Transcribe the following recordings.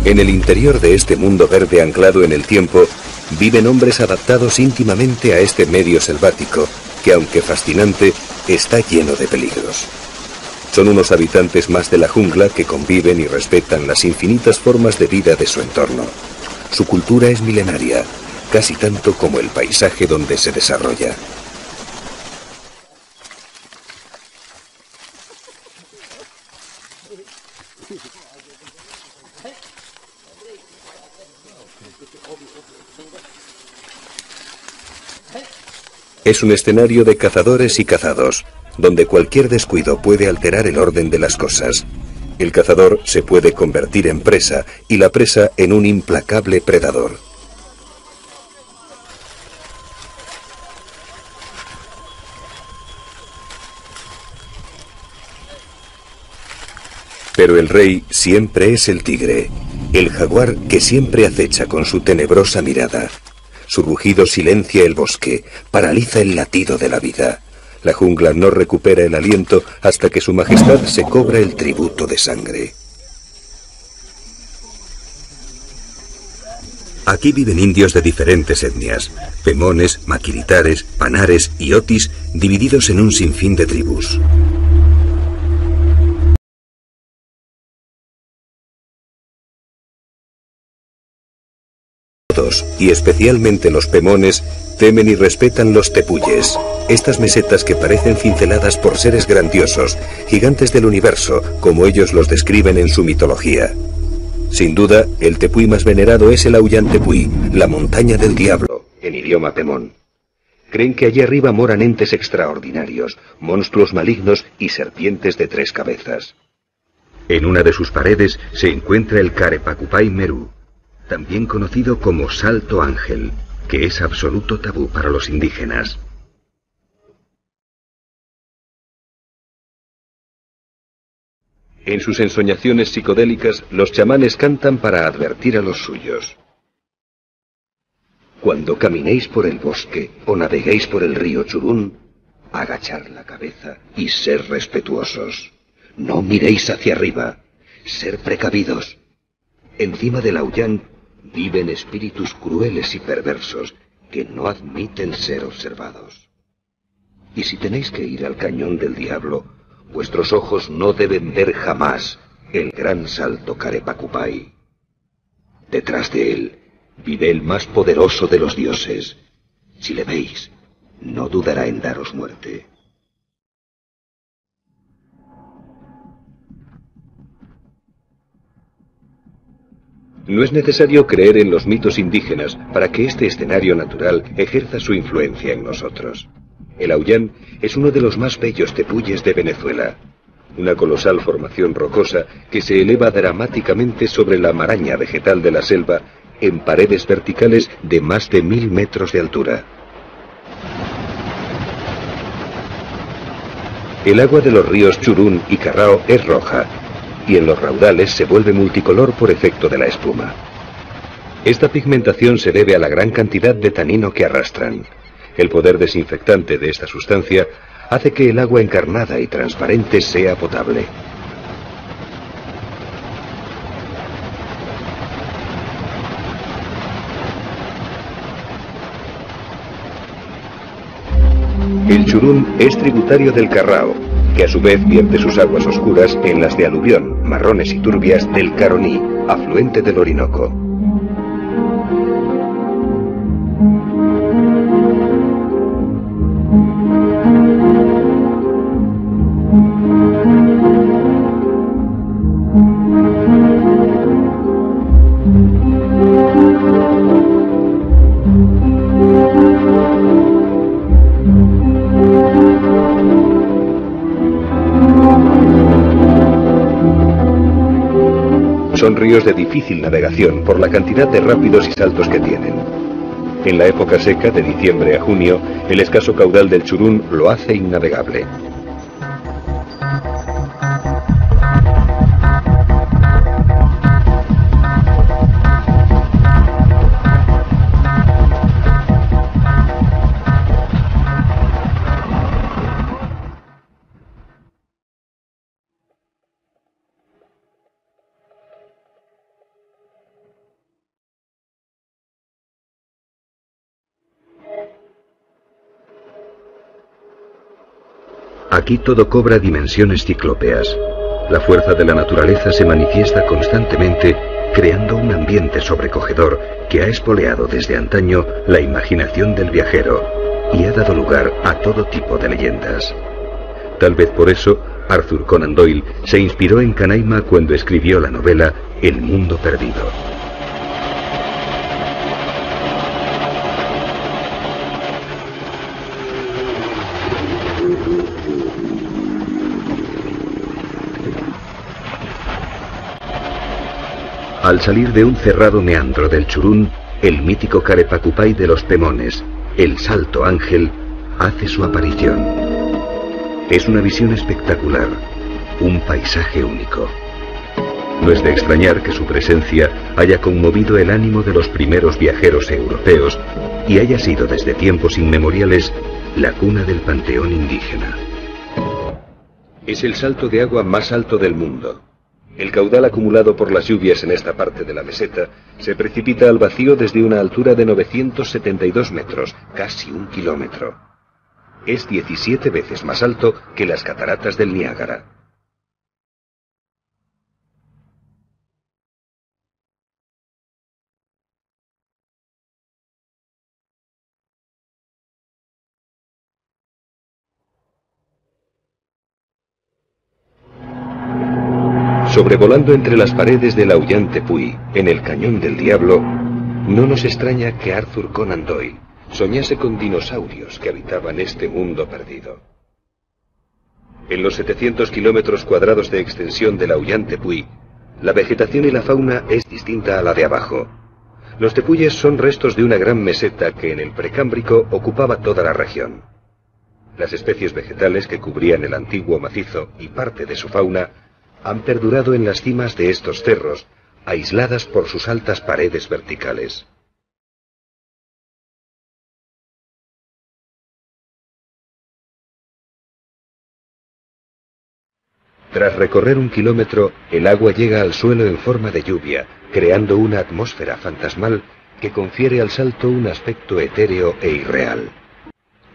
En el interior de este mundo verde anclado en el tiempo, viven hombres adaptados íntimamente a este medio selvático, que aunque fascinante, está lleno de peligros. Son unos habitantes más de la jungla que conviven y respetan las infinitas formas de vida de su entorno. Su cultura es milenaria, casi tanto como el paisaje donde se desarrolla. Es un escenario de cazadores y cazados, donde cualquier descuido puede alterar el orden de las cosas. El cazador se puede convertir en presa y la presa en un implacable predador. Pero el rey siempre es el tigre, el jaguar que siempre acecha con su tenebrosa mirada. Su rugido silencia el bosque, paraliza el latido de la vida. La jungla no recupera el aliento hasta que su majestad se cobra el tributo de sangre. Aquí viven indios de diferentes etnias, pemones, maquiritares, panares y otis, divididos en un sinfín de tribus. Y especialmente los pemones temen y respetan los tepuyes, estas mesetas que parecen cinceladas por seres grandiosos, gigantes del universo, como ellos los describen en su mitología. Sin duda, el tepuy más venerado es el Aullan Tepuy, la montaña del diablo, en idioma pemón. Creen que allí arriba moran entes extraordinarios, monstruos malignos y serpientes de 3 cabezas. En una de sus paredes se encuentra el Carepacupay Meru, también conocido como Salto Ángel, que es absoluto tabú para los indígenas. En sus ensoñaciones psicodélicas, los chamanes cantan para advertir a los suyos. Cuando caminéis por el bosque o naveguéis por el río Churún, agachar la cabeza y ser respetuosos. No miréis hacia arriba, ser precavidos. Encima del Aullan viven espíritus crueles y perversos que no admiten ser observados. Y si tenéis que ir al cañón del diablo, vuestros ojos no deben ver jamás el gran salto Carepacupay. Detrás de él vive el más poderoso de los dioses. Si le veis, no dudará en daros muerte. No es necesario creer en los mitos indígenas para que este escenario natural ejerza su influencia en nosotros. El Aullan es uno de los más bellos tepuyes de Venezuela, una colosal formación rocosa que se eleva dramáticamente sobre la maraña vegetal de la selva en paredes verticales de más de 1000 metros de altura. El agua de los ríos Churún y Carrao es roja, y en los raudales se vuelve multicolor por efecto de la espuma. Esta pigmentación se debe a la gran cantidad de tanino que arrastran. El poder desinfectante de esta sustancia hace que el agua encarnada y transparente sea potable. El Churún es tributario del Carrao, que a su vez vierte sus aguas oscuras en las de aluvión, marrones y turbias del Caroní, afluente del Orinoco. Son ríos de difícil navegación por la cantidad de rápidos y saltos que tienen. En la época seca, de diciembre a junio, el escaso caudal del Churún lo hace innavegable. Aquí todo cobra dimensiones ciclópeas. La fuerza de la naturaleza se manifiesta constantemente, creando un ambiente sobrecogedor que ha espoleado desde antaño la imaginación del viajero y ha dado lugar a todo tipo de leyendas. Tal vez por eso, Arthur Conan Doyle se inspiró en Canaima cuando escribió la novela El Mundo Perdido. Al salir de un cerrado meandro del Churún, el mítico Carepacupay de los Pemones, el Salto Ángel, hace su aparición. Es una visión espectacular, un paisaje único. No es de extrañar que su presencia haya conmovido el ánimo de los primeros viajeros europeos y haya sido desde tiempos inmemoriales la cuna del panteón indígena. Es el salto de agua más alto del mundo. El caudal acumulado por las lluvias en esta parte de la meseta se precipita al vacío desde una altura de 972 metros, casi 1 kilómetro. Es 17 veces más alto que las cataratas del Niágara. Sobrevolando entre las paredes del aullante Puy, en el Cañón del Diablo, no nos extraña que Arthur Conan Doyle soñase con dinosaurios que habitaban este mundo perdido. En los 700 kilómetros cuadrados de extensión del aullante Puy, la vegetación y la fauna es distinta a la de abajo. Los tepuyes son restos de una gran meseta que en el Precámbrico ocupaba toda la región. Las especies vegetales que cubrían el antiguo macizo y parte de su fauna han perdurado en las cimas de estos cerros, aisladas por sus altas paredes verticales. Tras recorrer 1 kilómetro, el agua llega al suelo en forma de lluvia, creando una atmósfera fantasmal que confiere al salto un aspecto etéreo e irreal.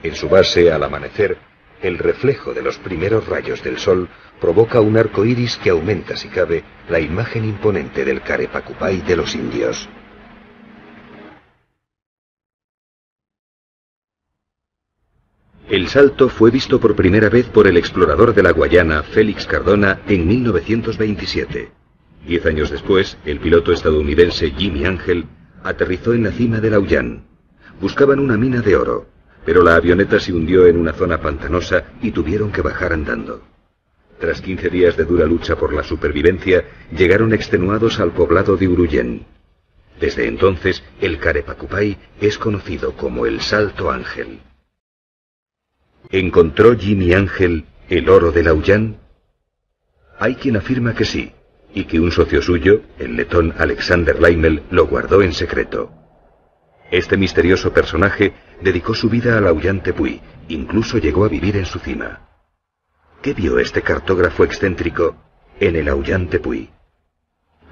En su base, al amanecer, el reflejo de los primeros rayos del sol provoca un arco iris que aumenta, si cabe, la imagen imponente del Carepacupay de los indios. El salto fue visto por primera vez por el explorador de la Guayana, Félix Cardona, en 1927. 10 años después, el piloto estadounidense Jimmy Ángel aterrizó en la cima del Auyán. Buscaban una mina de oro, pero la avioneta se hundió en una zona pantanosa y tuvieron que bajar andando. Tras 15 días de dura lucha por la supervivencia, llegaron extenuados al poblado de Urullén. Desde entonces, el Carepacupay es conocido como el Salto Ángel. ¿Encontró Jimmy Ángel el oro del Auyán? Hay quien afirma que sí, y que un socio suyo, el letón Alexander Leimel, lo guardó en secreto. Este misterioso personaje dedicó su vida al aullante Puy, incluso llegó a vivir en su cima. ¿Qué vio este cartógrafo excéntrico en el aullante Puy?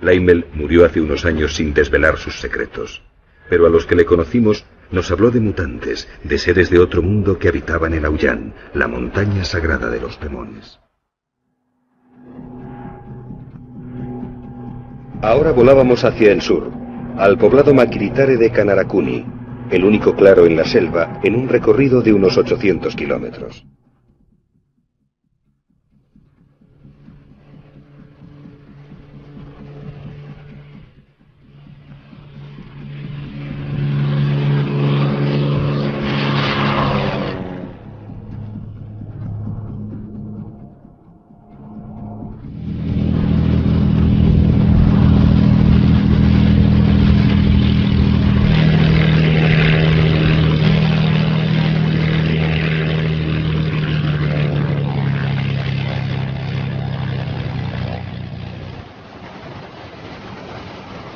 Leimel murió hace unos años sin desvelar sus secretos, pero a los que le conocimos nos habló de mutantes, de seres de otro mundo que habitaban el Auyán, la montaña sagrada de los Pemones. Ahora volábamos hacia el sur, al poblado Maquiritare de Canaracuni, el único claro en la selva, en un recorrido de unos 800 kilómetros.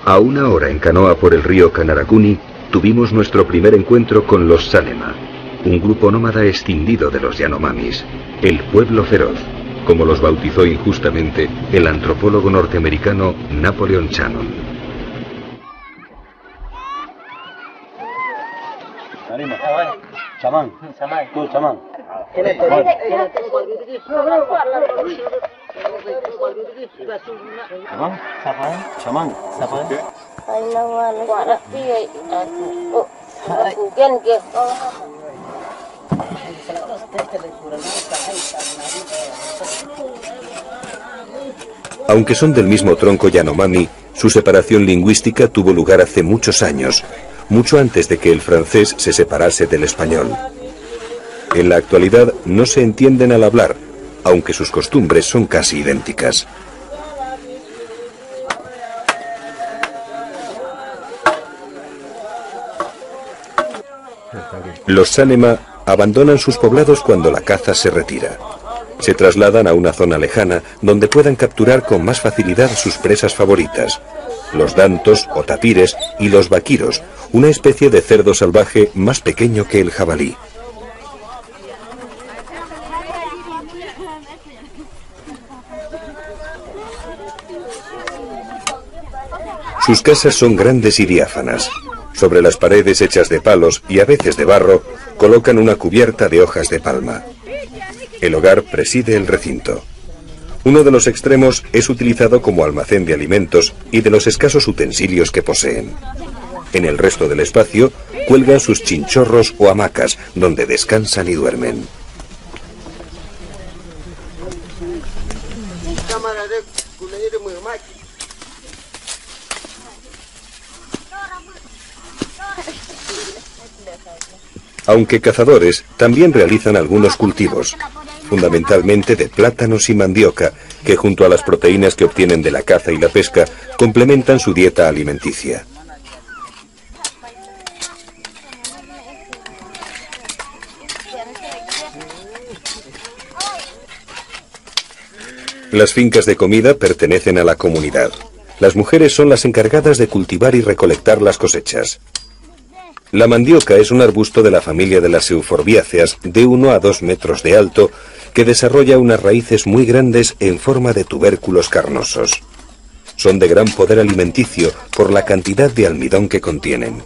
A 1 hora en canoa por el río Canaracuni, tuvimos nuestro primer encuentro con los Salema, un grupo nómada escindido de los Yanomamis, el pueblo feroz, como los bautizó injustamente el antropólogo norteamericano Napoleon Shannon. Chamán. Tú, chamán. Chamán. Aunque son del mismo tronco Yanomami, su separación lingüística tuvo lugar hace muchos años, mucho antes de que el francés se separase del español. En la actualidad no se entienden al hablar, aunque sus costumbres son casi idénticas. Los Sanema abandonan sus poblados cuando la caza se retira. Se trasladan a una zona lejana donde puedan capturar con más facilidad sus presas favoritas, los dantos o tapires y los vaquiros, una especie de cerdo salvaje más pequeño que el jabalí. Sus casas son grandes y diáfanas. Sobre las paredes hechas de palos y a veces de barro, colocan una cubierta de hojas de palma. El hogar preside el recinto. Uno de los extremos es utilizado como almacén de alimentos y de los escasos utensilios que poseen. En el resto del espacio cuelgan sus chinchorros o hamacas, donde descansan y duermen. Aunque cazadores, también realizan algunos cultivos, fundamentalmente de plátanos y mandioca, que junto a las proteínas que obtienen de la caza y la pesca, complementan su dieta alimenticia. Las fincas de comida pertenecen a la comunidad. Las mujeres son las encargadas de cultivar y recolectar las cosechas. La mandioca es un arbusto de la familia de las euforbiáceas de 1 a 2 metros de alto que desarrolla unas raíces muy grandes en forma de tubérculos carnosos. Son de gran poder alimenticio por la cantidad de almidón que contienen.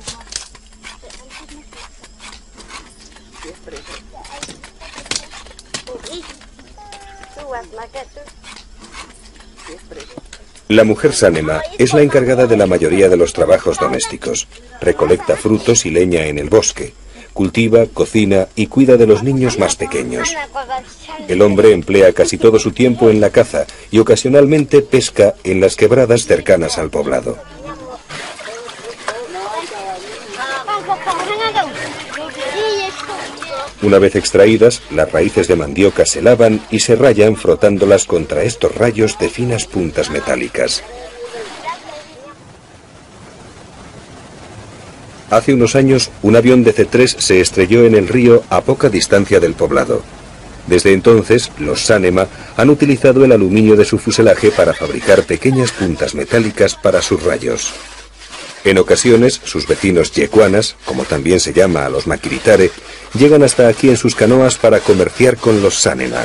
La mujer Sanema es la encargada de la mayoría de los trabajos domésticos. Recolecta frutos y leña en el bosque, cultiva, cocina y cuida de los niños más pequeños. El hombre emplea casi todo su tiempo en la caza y ocasionalmente pesca en las quebradas cercanas al poblado. Una vez extraídas, las raíces de mandioca se lavan y se rayan frotándolas contra estos rayos de finas puntas metálicas. Hace unos años, un avión de C-3 se estrelló en el río a poca distancia del poblado. Desde entonces, los Sanema han utilizado el aluminio de su fuselaje para fabricar pequeñas puntas metálicas para sus rayos. En ocasiones, sus vecinos yecuanas, como también se llama a los maquiritare, llegan hasta aquí en sus canoas para comerciar con los Sanema.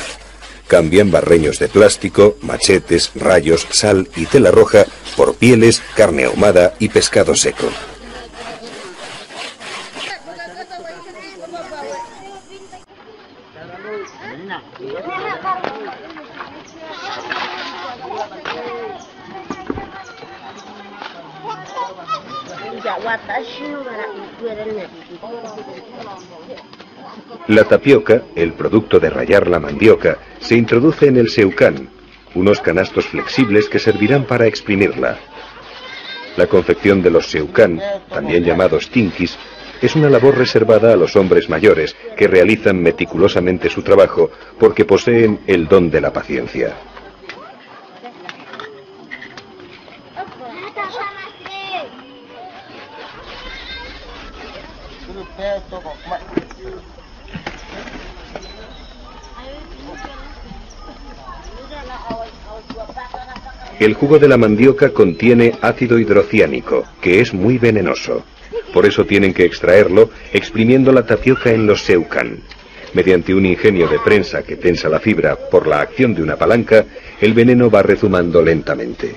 Cambian barreños de plástico, machetes, rayos, sal y tela roja por pieles, carne ahumada y pescado seco. La tapioca, el producto de rallar la mandioca, se introduce en el seucán, unos canastos flexibles que servirán para exprimirla. La confección de los seucán, también llamados tinquis, es una labor reservada a los hombres mayores que realizan meticulosamente su trabajo porque poseen el don de la paciencia. El jugo de la mandioca contiene ácido hidrociánico, que es muy venenoso. Por eso tienen que extraerlo exprimiendo la tapioca en los seucán. Mediante un ingenio de prensa que tensa la fibra por la acción de una palanca, el veneno va rezumando lentamente.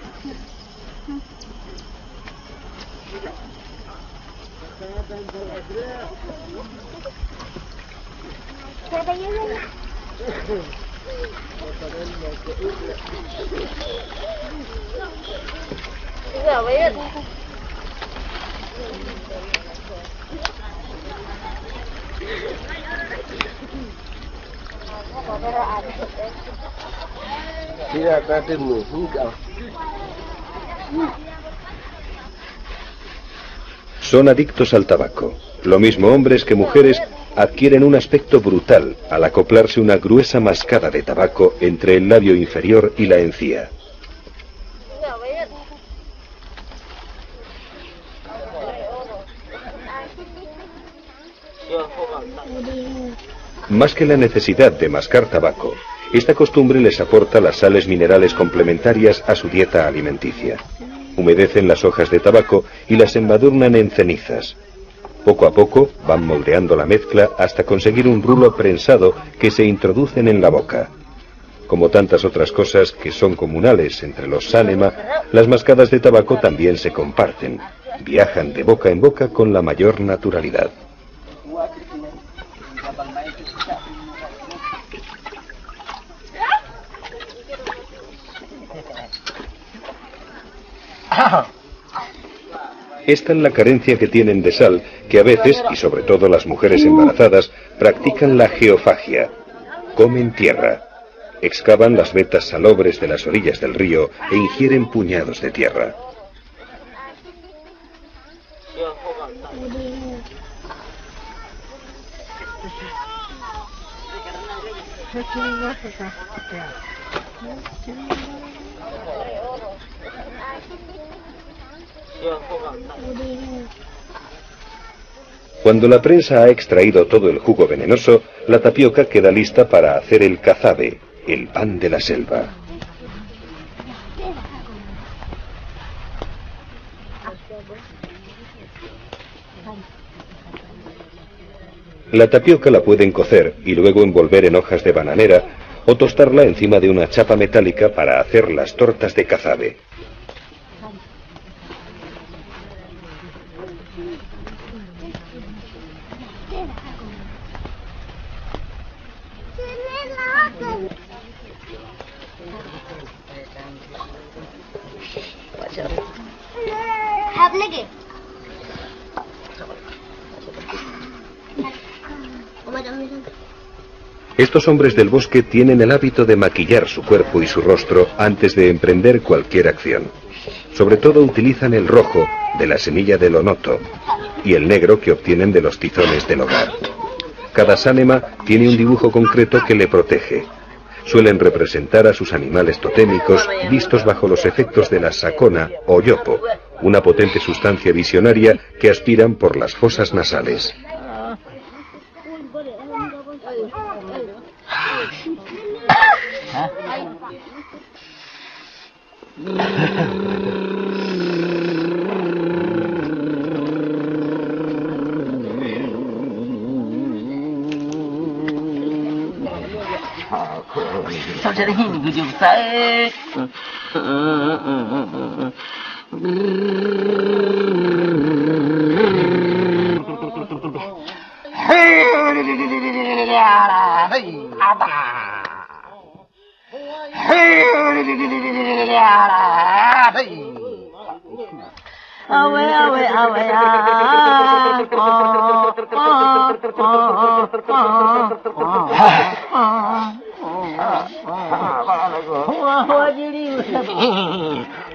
Son adictos al tabaco. Lo mismo hombres que mujeres adquieren un aspecto brutal al acoplarse una gruesa mascada de tabaco entre el labio inferior y la encía. Más que la necesidad de mascar tabaco, esta costumbre les aporta las sales minerales complementarias a su dieta alimenticia. Humedecen las hojas de tabaco y las embadurnan en cenizas. Poco a poco van moldeando la mezcla hasta conseguir un rulo prensado que se introducen en la boca. Como tantas otras cosas que son comunales entre los Sanema, las mascadas de tabaco también se comparten. Viajan de boca en boca con la mayor naturalidad. Esta es la carencia que tienen de sal, que a veces, y sobre todo las mujeres embarazadas, practican la geofagia. Comen tierra. Excavan las vetas salobres de las orillas del río e ingieren puñados de tierra. Cuando la prensa ha extraído todo el jugo venenoso, la tapioca queda lista para hacer el cazabe, el pan de la selva. La tapioca la pueden cocer y luego envolver en hojas de bananera o tostarla encima de una chapa metálica para hacer las tortas de cazabe. Estos hombres del bosque tienen el hábito de maquillar su cuerpo y su rostro antes de emprender cualquier acción. Sobre todo utilizan el rojo, de la semilla del onoto, y el negro que obtienen de los tizones del hogar. Cada Sanema tiene un dibujo concreto que le protege. Suelen representar a sus animales totémicos vistos bajo los efectos de la sakona o yopo, una potente sustancia visionaria que aspiran por las fosas nasales.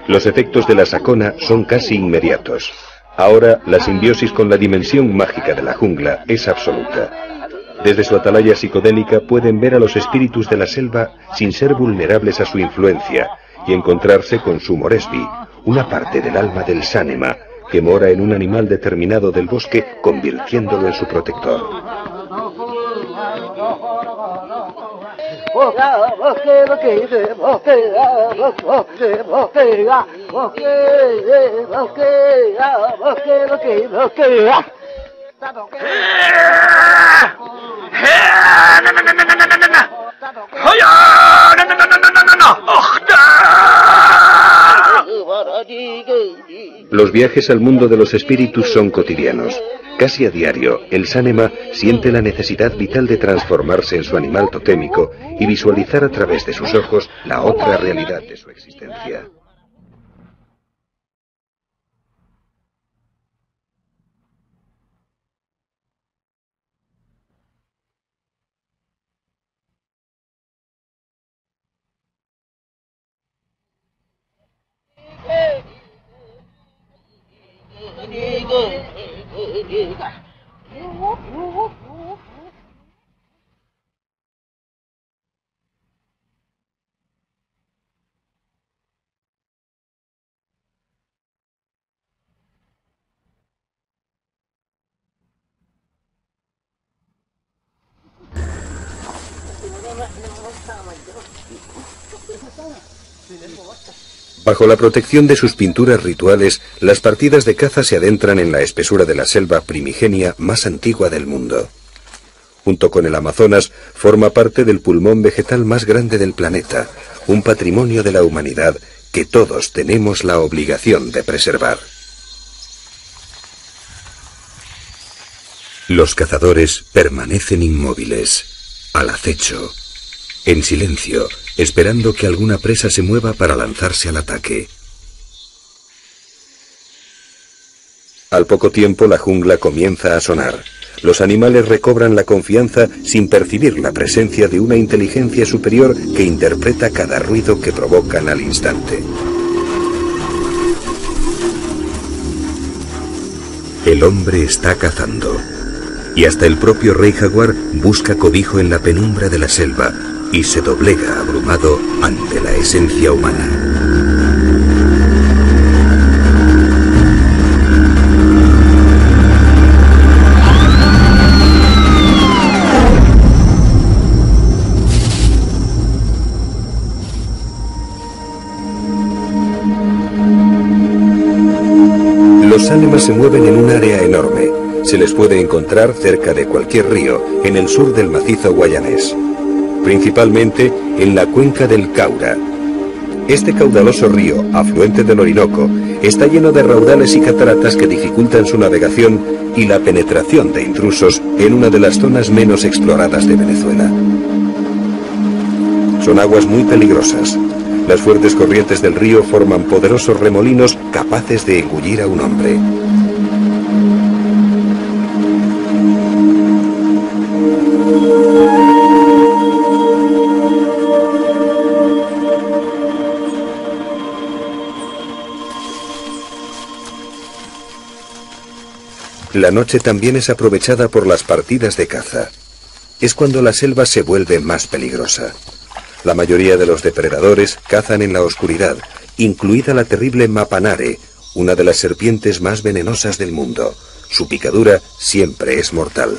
Los efectos de la sakona son casi inmediatos. Ahora, la simbiosis con la dimensión mágica de la jungla es absoluta. Desde su atalaya psicodélica pueden ver a los espíritus de la selva sin ser vulnerables a su influencia y encontrarse con su moresbi, una parte del alma del Sanema, que mora en un animal determinado del bosque, convirtiéndolo en su protector. Los viajes al mundo de los espíritus son cotidianos. Casi a diario, el Sánema siente la necesidad vital de transformarse en su animal totémico y visualizar a través de sus ojos la otra realidad de su existencia. Bajo la protección de sus pinturas rituales, las partidas de caza se adentran en la espesura de la selva primigenia más antigua del mundo. Junto con el Amazonas, forma parte del pulmón vegetal más grande del planeta, un patrimonio de la humanidad que todos tenemos la obligación de preservar. Los cazadores permanecen inmóviles, al acecho, en silencio, esperando que alguna presa se mueva para lanzarse al ataque. Al poco tiempo la jungla comienza a sonar. Los animales recobran la confianza sin percibir la presencia de una inteligencia superior que interpreta cada ruido que provocan al instante. El hombre está cazando, y hasta el propio rey jaguar busca cobijo en la penumbra de la selva y se doblega abrumado ante la esencia humana. Los sánemas se mueven en un área enorme. Se les puede encontrar cerca de cualquier río, en el sur del macizo guayanés, principalmente en la cuenca del Caura. Este caudaloso río, afluente del Orinoco, está lleno de raudales y cataratas que dificultan su navegación y la penetración de intrusos en una de las zonas menos exploradas de Venezuela. Son aguas muy peligrosas. Las fuertes corrientes del río forman poderosos remolinos capaces de engullir a un hombre. La noche también es aprovechada por las partidas de caza. Es cuando la selva se vuelve más peligrosa. La mayoría de los depredadores cazan en la oscuridad, incluida la terrible mapanare, una de las serpientes más venenosas del mundo. Su picadura siempre es mortal.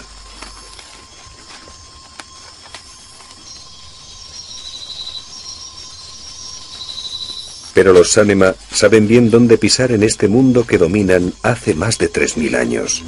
Pero los Sánema saben bien dónde pisar en este mundo que dominan hace más de 3000 años.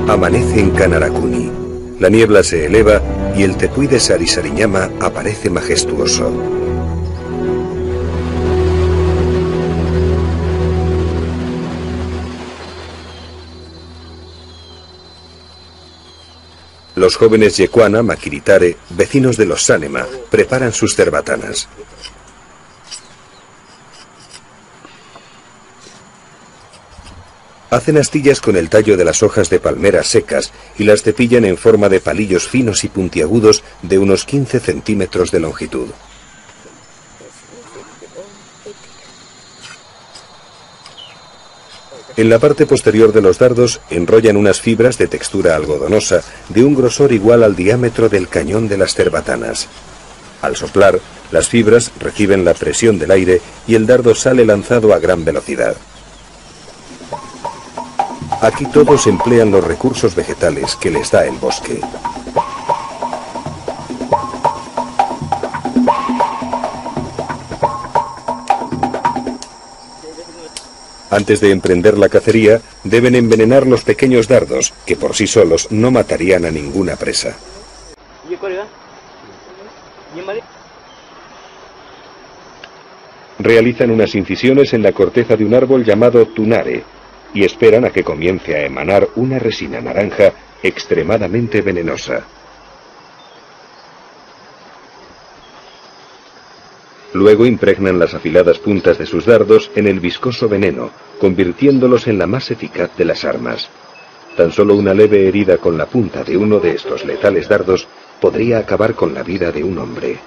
Amanece en Canaracuni. La niebla se eleva y el tepuy de Sarisariñama aparece majestuoso. Los jóvenes Yecuana, Maquiritare, vecinos de los Sánema, preparan sus cerbatanas. Hacen astillas con el tallo de las hojas de palmeras secas y las cepillan en forma de palillos finos y puntiagudos de unos 15 centímetros de longitud. En la parte posterior de los dardos enrollan unas fibras de textura algodonosa de un grosor igual al diámetro del cañón de las cerbatanas. Al soplar, las fibras reciben la presión del aire y el dardo sale lanzado a gran velocidad. Aquí todos emplean los recursos vegetales que les da el bosque. Antes de emprender la cacería, deben envenenar los pequeños dardos, que por sí solos no matarían a ninguna presa. Realizan unas incisiones en la corteza de un árbol llamado tunare y esperan a que comience a emanar una resina naranja extremadamente venenosa. Luego impregnan las afiladas puntas de sus dardos en el viscoso veneno, convirtiéndolos en la más eficaz de las armas. Tan solo una leve herida con la punta de uno de estos letales dardos podría acabar con la vida de un hombre.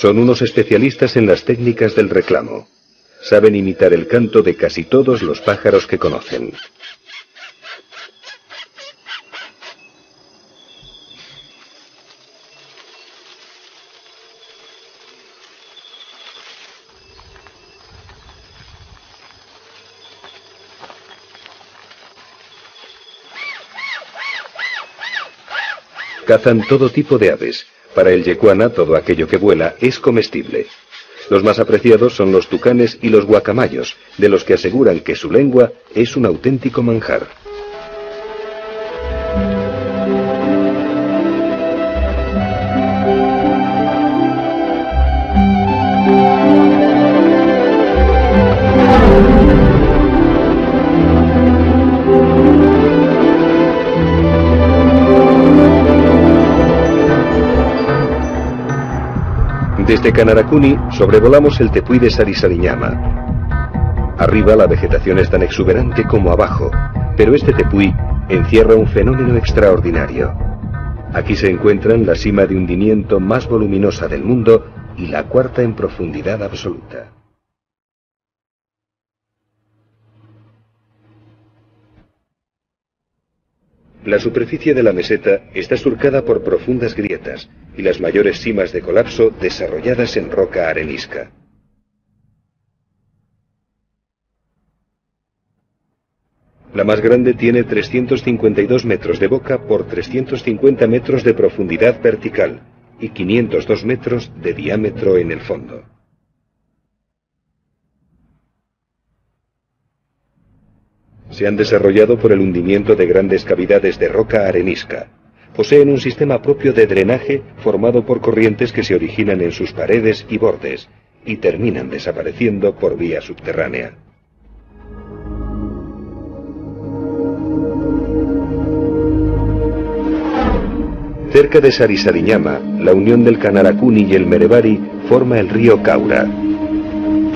Son unos especialistas en las técnicas del reclamo. Saben imitar el canto de casi todos los pájaros que conocen. Cazan todo tipo de aves. Para el yecuana, todo aquello que vuela es comestible. Los más apreciados son los tucanes y los guacamayos, de los que aseguran que su lengua es un auténtico manjar. Desde Canarakuni sobrevolamos el tepuy de Sarisariñama. Arriba la vegetación es tan exuberante como abajo, pero este tepuy encierra un fenómeno extraordinario. Aquí se encuentran la cima de hundimiento más voluminosa del mundo y la cuarta en profundidad absoluta. La superficie de la meseta está surcada por profundas grietas y las mayores cimas de colapso desarrolladas en roca arenisca. La más grande tiene 352 metros de boca por 350 metros de profundidad vertical y 502 metros de diámetro en el fondo. Se han desarrollado por el hundimiento de grandes cavidades de roca arenisca. Poseen un sistema propio de drenaje formado por corrientes que se originan en sus paredes y bordes y terminan desapareciendo por vía subterránea. Cerca de Sarisariñama, la unión del Canarakuni y el Merebari forma el río Caura.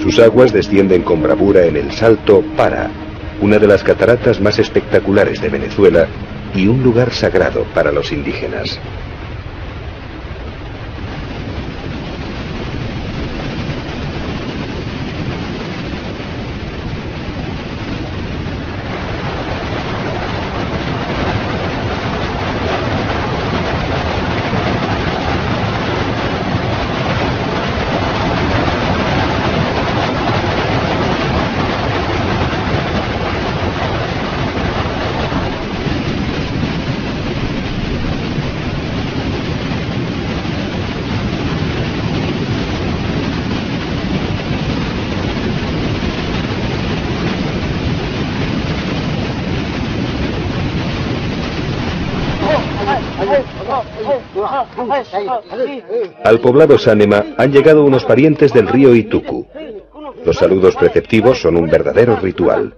Sus aguas descienden con bravura en el Salto Para, una de las cataratas más espectaculares de Venezuela y un lugar sagrado para los indígenas. Al poblado Sánema han llegado unos parientes del río Itucu. Los saludos preceptivos son un verdadero ritual.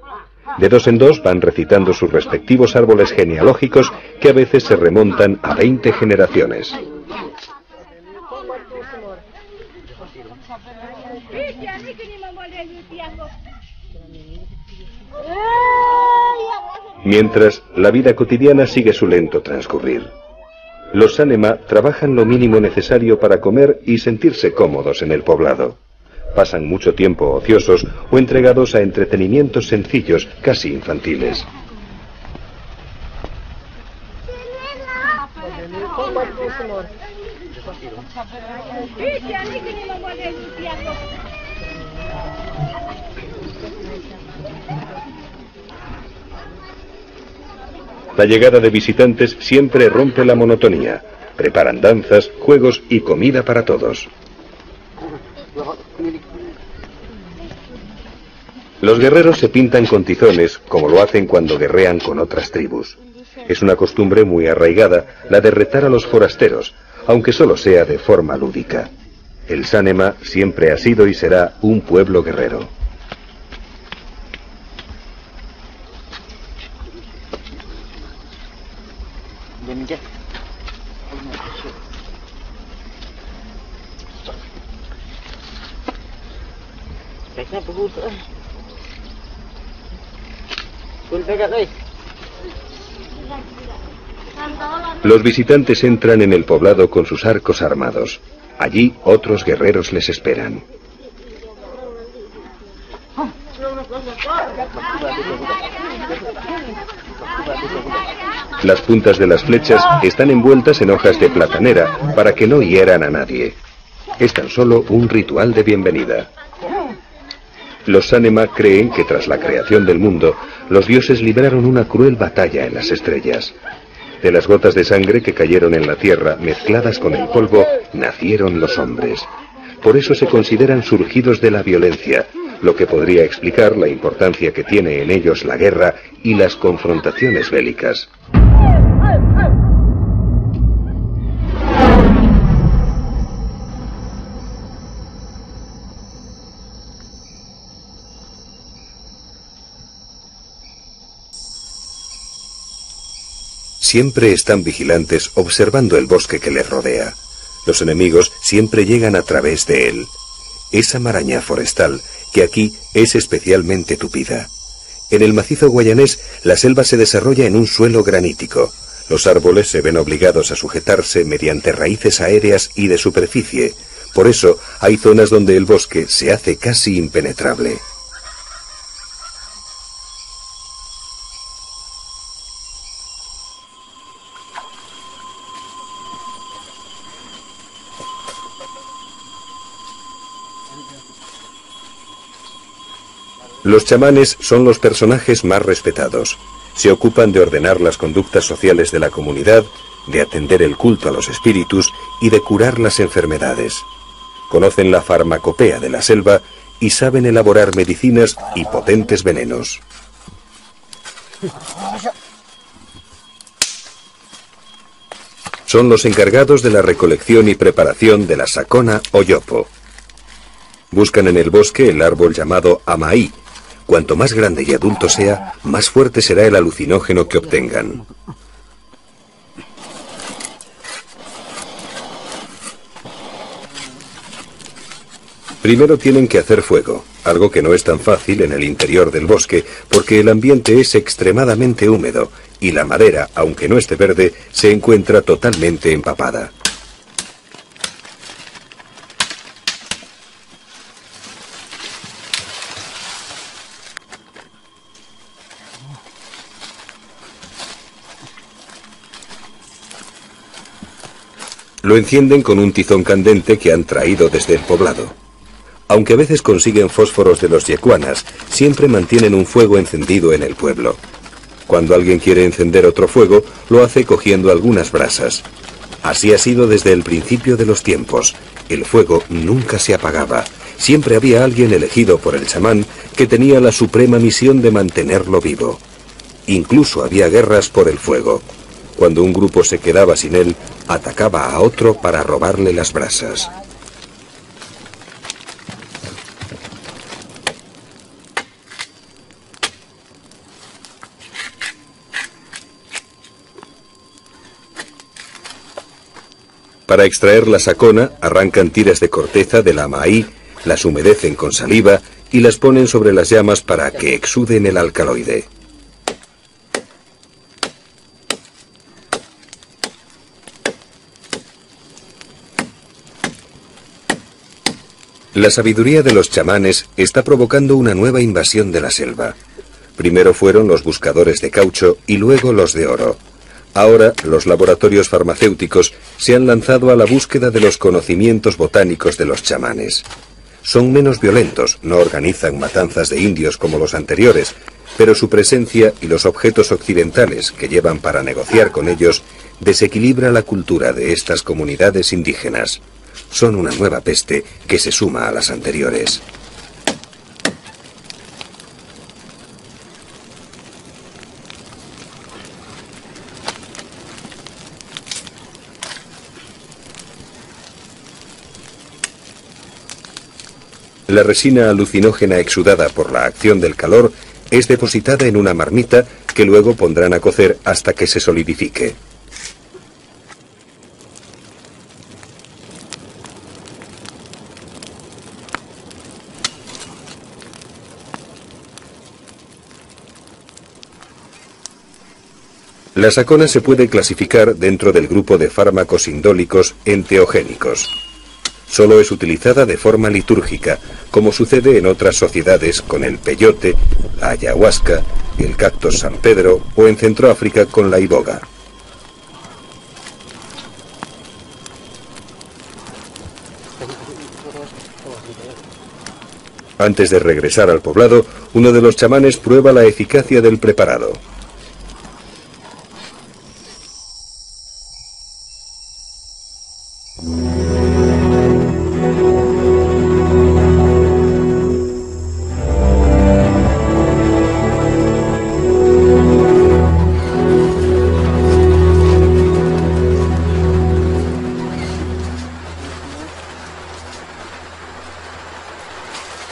De dos en dos van recitando sus respectivos árboles genealógicos que a veces se remontan a 20 generaciones. Mientras, la vida cotidiana sigue su lento transcurrir. Los Sanema trabajan lo mínimo necesario para comer y sentirse cómodos en el poblado. Pasan mucho tiempo ociosos o entregados a entretenimientos sencillos, casi infantiles. La llegada de visitantes siempre rompe la monotonía. Preparan danzas, juegos y comida para todos. Los guerreros se pintan con tizones, como lo hacen cuando guerrean con otras tribus. Es una costumbre muy arraigada la de retar a los forasteros, aunque solo sea de forma lúdica. El Sanema siempre ha sido y será un pueblo guerrero. Los visitantes entran en el poblado con sus arcos armados. Allí otros guerreros les esperan. Las puntas de las flechas están envueltas en hojas de platanera para que no hieran a nadie. Es tan solo un ritual de bienvenida. Los Sanema creen que tras la creación del mundo, los dioses libraron una cruel batalla en las estrellas. De las gotas de sangre que cayeron en la tierra, mezcladas con el polvo, nacieron los hombres. Por eso se consideran surgidos de la violencia, lo que podría explicar la importancia que tiene en ellos la guerra y las confrontaciones bélicas. Siempre están vigilantes observando el bosque que les rodea. Los enemigos siempre llegan a través de él. Esa maraña forestal, que aquí es especialmente tupida. En el macizo guayanés, la selva se desarrolla en un suelo granítico. Los árboles se ven obligados a sujetarse mediante raíces aéreas y de superficie. Por eso, hay zonas donde el bosque se hace casi impenetrable. Los chamanes son los personajes más respetados. Se ocupan de ordenar las conductas sociales de la comunidad, de atender el culto a los espíritus y de curar las enfermedades. Conocen la farmacopea de la selva y saben elaborar medicinas y potentes venenos. Son los encargados de la recolección y preparación de la sacona o yopo. Buscan en el bosque el árbol llamado amaí. Cuanto más grande y adulto sea, más fuerte será el alucinógeno que obtengan. Primero tienen que hacer fuego, algo que no es tan fácil en el interior del bosque, porque el ambiente es extremadamente húmedo y la madera, aunque no esté verde, se encuentra totalmente empapada. Lo encienden con un tizón candente que han traído desde el poblado. Aunque a veces consiguen fósforos de los yecuanas, siempre mantienen un fuego encendido en el pueblo. Cuando alguien quiere encender otro fuego, lo hace cogiendo algunas brasas. Así ha sido desde el principio de los tiempos. El fuego nunca se apagaba. Siempre había alguien elegido por el chamán que tenía la suprema misión de mantenerlo vivo. Incluso había guerras por el fuego. Cuando un grupo se quedaba sin él, atacaba a otro para robarle las brasas. Para extraer la sacona, arrancan tiras de corteza de la amaí, las humedecen con saliva y las ponen sobre las llamas para que exuden el alcaloide. La sabiduría de los chamanes está provocando una nueva invasión de la selva. Primero fueron los buscadores de caucho y luego los de oro. Ahora los laboratorios farmacéuticos se han lanzado a la búsqueda de los conocimientos botánicos de los chamanes. Son menos violentos, no organizan matanzas de indios como los anteriores, pero su presencia y los objetos occidentales que llevan para negociar con ellos desequilibra la cultura de estas comunidades indígenas. Son una nueva peste que se suma a las anteriores. La resina alucinógena exudada por la acción del calor es depositada en una marmita que luego pondrán a cocer hasta que se solidifique. La sacona se puede clasificar dentro del grupo de fármacos indólicos enteogénicos. Solo es utilizada de forma litúrgica, como sucede en otras sociedades con el peyote, la ayahuasca, el cactus San Pedro o en Centroáfrica con la iboga. Antes de regresar al poblado, uno de los chamanes prueba la eficacia del preparado.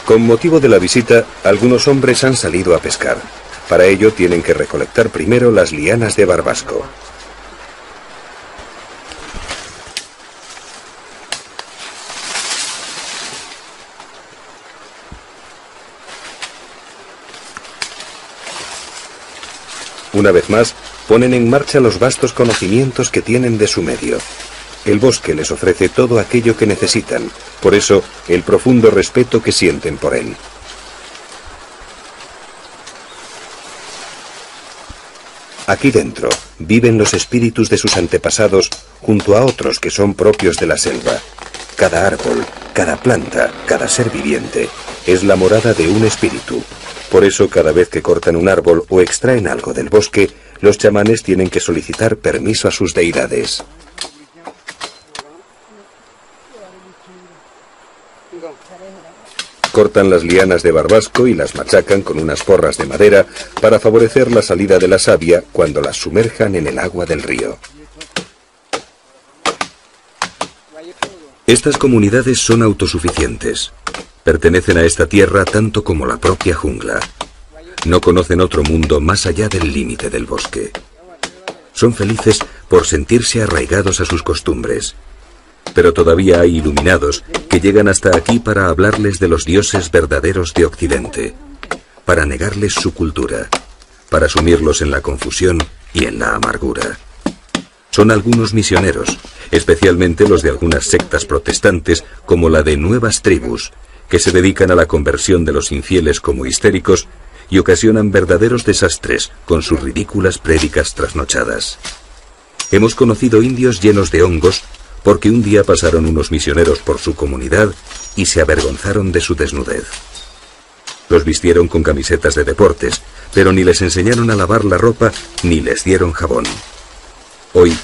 Con motivo de la visita, algunos hombres han salido a pescar. Para ello tienen que recolectar primero las lianas de barbasco. Una vez más, ponen en marcha los vastos conocimientos que tienen de su medio. El bosque les ofrece todo aquello que necesitan, por eso el profundo respeto que sienten por él. Aquí dentro viven los espíritus de sus antepasados junto a otros que son propios de la selva. Cada árbol, cada planta, cada ser viviente es la morada de un espíritu. Por eso cada vez que cortan un árbol o extraen algo del bosque, los chamanes tienen que solicitar permiso a sus deidades. Cortan las lianas de barbasco y las machacan con unas porras de madera para favorecer la salida de la savia cuando las sumerjan en el agua del río. Estas comunidades son autosuficientes. Pertenecen a esta tierra tanto como la propia jungla. No conocen otro mundo más allá del límite del bosque. Son felices por sentirse arraigados a sus costumbres. Pero todavía hay iluminados que llegan hasta aquí para hablarles de los dioses verdaderos de Occidente, para negarles su cultura, para sumirlos en la confusión y en la amargura. Son algunos misioneros, especialmente los de algunas sectas protestantes como la de Nuevas Tribus, que se dedican a la conversión de los infieles como histéricos y ocasionan verdaderos desastres con sus ridículas prédicas trasnochadas. Hemos conocido indios llenos de hongos porque un día pasaron unos misioneros por su comunidad y se avergonzaron de su desnudez. Los vistieron con camisetas de deportes, pero ni les enseñaron a lavar la ropa ni les dieron jabón. Hoy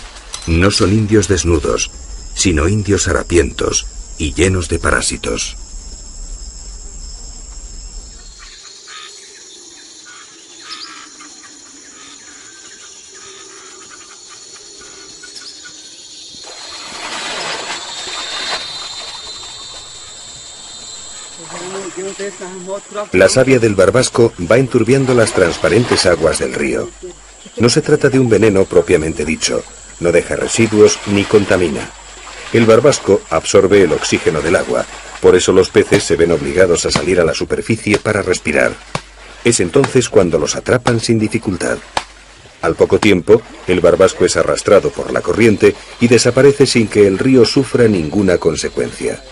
no son indios desnudos, sino indios harapientos y llenos de parásitos. La savia del barbasco va enturbiando las transparentes aguas del río. No se trata de un veneno propiamente dicho, no deja residuos ni contamina. El barbasco absorbe el oxígeno del agua, por eso los peces se ven obligados a salir a la superficie para respirar. Es entonces cuando los atrapan sin dificultad. Al poco tiempo, el barbasco es arrastrado por la corriente y desaparece sin que el río sufra ninguna consecuencia.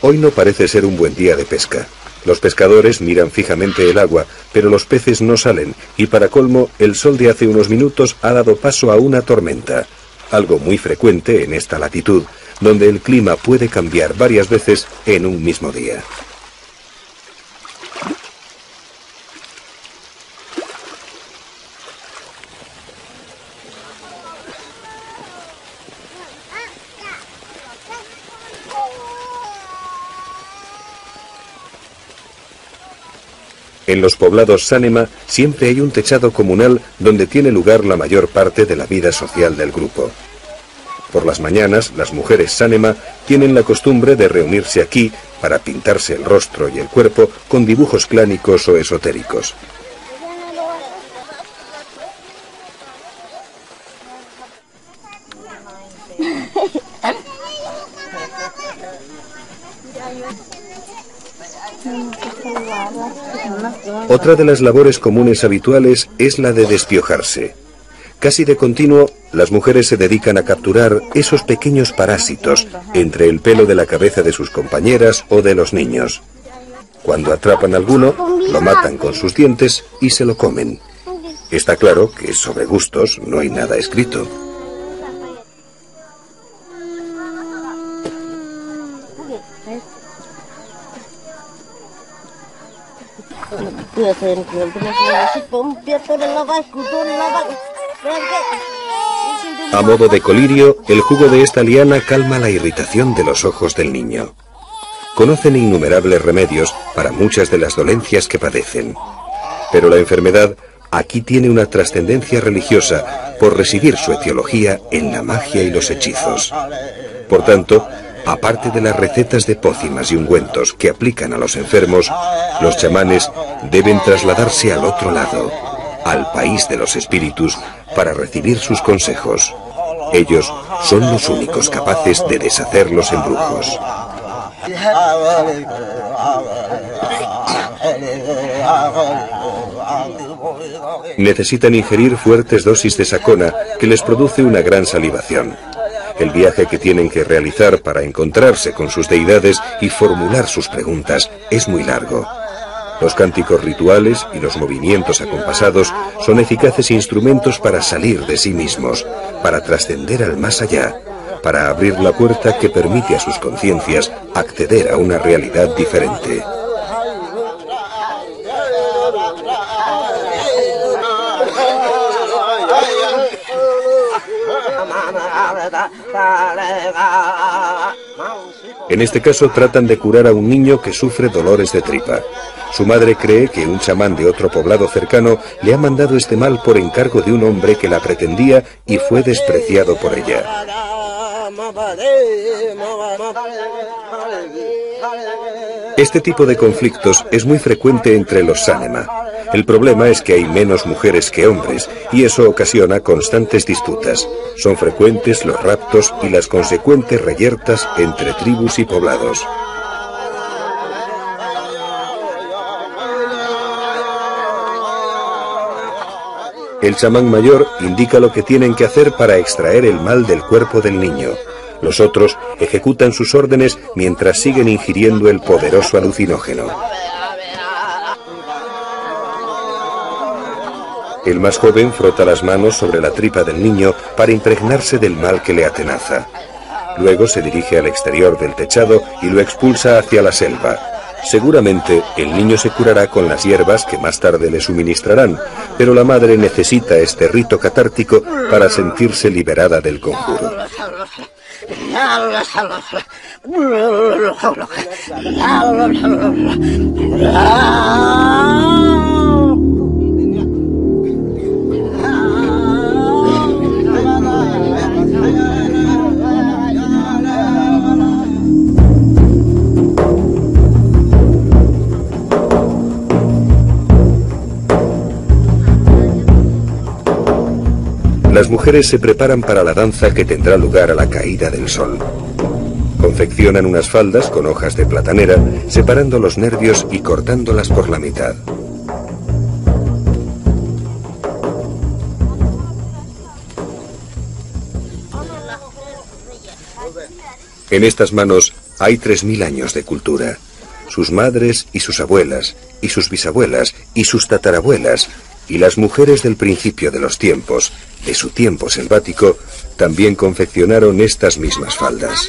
Hoy no parece ser un buen día de pesca. Los pescadores miran fijamente el agua, pero los peces no salen, y para colmo, el sol de hace unos minutos ha dado paso a una tormenta, algo muy frecuente en esta latitud, donde el clima puede cambiar varias veces en un mismo día. En los poblados Sánema siempre hay un techado comunal donde tiene lugar la mayor parte de la vida social del grupo. Por las mañanas, las mujeres Sánema tienen la costumbre de reunirse aquí para pintarse el rostro y el cuerpo con dibujos clánicos o esotéricos. Otra de las labores comunes habituales es la de despiojarse. Casi de continuo, las mujeres se dedican a capturar esos pequeños parásitos entre el pelo de la cabeza de sus compañeras o de los niños. Cuando atrapan alguno, lo matan con sus dientes y se lo comen. Está claro que sobre gustos no hay nada escrito. A modo de colirio, el jugo de esta liana calma la irritación de los ojos del niño. Conocen innumerables remedios para muchas de las dolencias que padecen. Pero la enfermedad aquí tiene una trascendencia religiosa por residir su etiología en la magia y los hechizos. Por tanto, aparte de las recetas de pócimas y ungüentos que aplican a los enfermos, los chamanes deben trasladarse al otro lado, al país de los espíritus, para recibir sus consejos. Ellos son los únicos capaces de deshacer los embrujos. Necesitan ingerir fuertes dosis de sacona que les produce una gran salivación. El viaje que tienen que realizar para encontrarse con sus deidades y formular sus preguntas es muy largo. Los cánticos rituales y los movimientos acompasados son eficaces instrumentos para salir de sí mismos, para trascender al más allá, para abrir la puerta que permite a sus conciencias acceder a una realidad diferente. En este caso tratan de curar a un niño que sufre dolores de tripa. Su madre cree que un chamán de otro poblado cercano le ha mandado este mal por encargo de un hombre que la pretendía y fue despreciado por ella. Este tipo de conflictos es muy frecuente entre los Sánema. El problema es que hay menos mujeres que hombres y eso ocasiona constantes disputas. Son frecuentes los raptos y las consecuentes reyertas entre tribus y poblados. El chamán mayor indica lo que tienen que hacer para extraer el mal del cuerpo del niño. Los otros ejecutan sus órdenes mientras siguen ingiriendo el poderoso alucinógeno. El más joven frota las manos sobre la tripa del niño para impregnarse del mal que le atenaza. Luego se dirige al exterior del techado y lo expulsa hacia la selva. Seguramente el niño se curará con las hierbas que más tarde le suministrarán, pero la madre necesita este rito catártico para sentirse liberada del conjuro. Las mujeres se preparan para la danza que tendrá lugar a la caída del sol. Confeccionan unas faldas con hojas de platanera, separando los nervios y cortándolas por la mitad. En estas manos Hay 3000 años de cultura. Sus madres y sus abuelas, y sus bisabuelas, y sus tatarabuelas, y las mujeres del principio de los tiempos, de su tiempo selvático, también confeccionaron estas mismas faldas.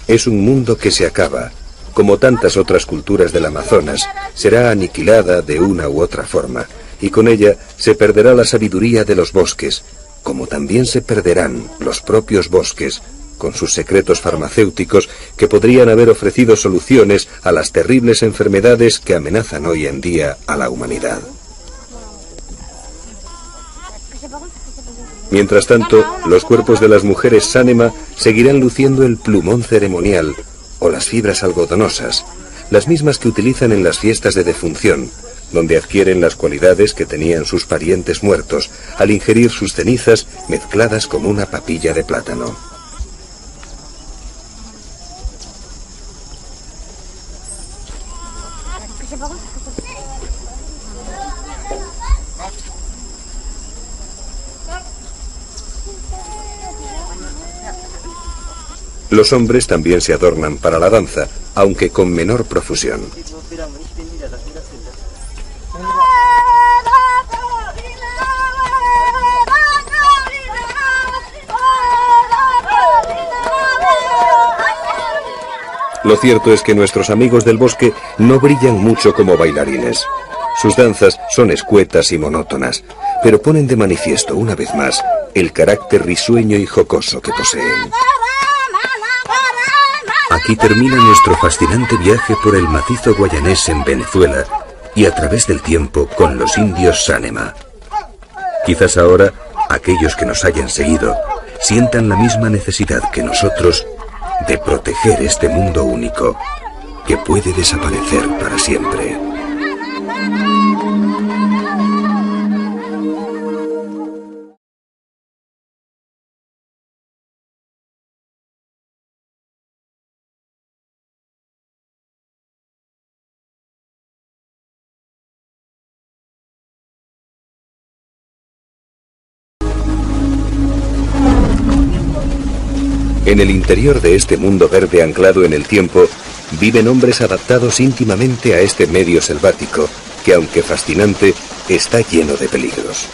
Es un mundo que se acaba. Como tantas otras culturas del Amazonas, será aniquilada de una u otra forma, y con ella se perderá la sabiduría de los bosques, como también se perderán los propios bosques, con sus secretos farmacéuticos que podrían haber ofrecido soluciones a las terribles enfermedades que amenazan hoy en día a la humanidad. Mientras tanto, los cuerpos de las mujeres Sánema seguirán luciendo el plumón ceremonial o las fibras algodonosas, las mismas que utilizan en las fiestas de defunción, donde adquieren las cualidades que tenían sus parientes muertos al ingerir sus cenizas mezcladas con una papilla de plátano. Los hombres también se adornan para la danza, aunque con menor profusión. Lo cierto es que nuestros amigos del bosque no brillan mucho como bailarines. Sus danzas son escuetas y monótonas, pero ponen de manifiesto una vez más el carácter risueño y jocoso que poseen. Aquí termina nuestro fascinante viaje por el macizo guayanés en Venezuela y a través del tiempo con los indios Sánema. Quizás ahora aquellos que nos hayan seguido sientan la misma necesidad que nosotros de proteger este mundo único que puede desaparecer para siempre. En el interior de este mundo verde anclado en el tiempo, viven hombres adaptados íntimamente a este medio selvático, que aunque fascinante, está lleno de peligros.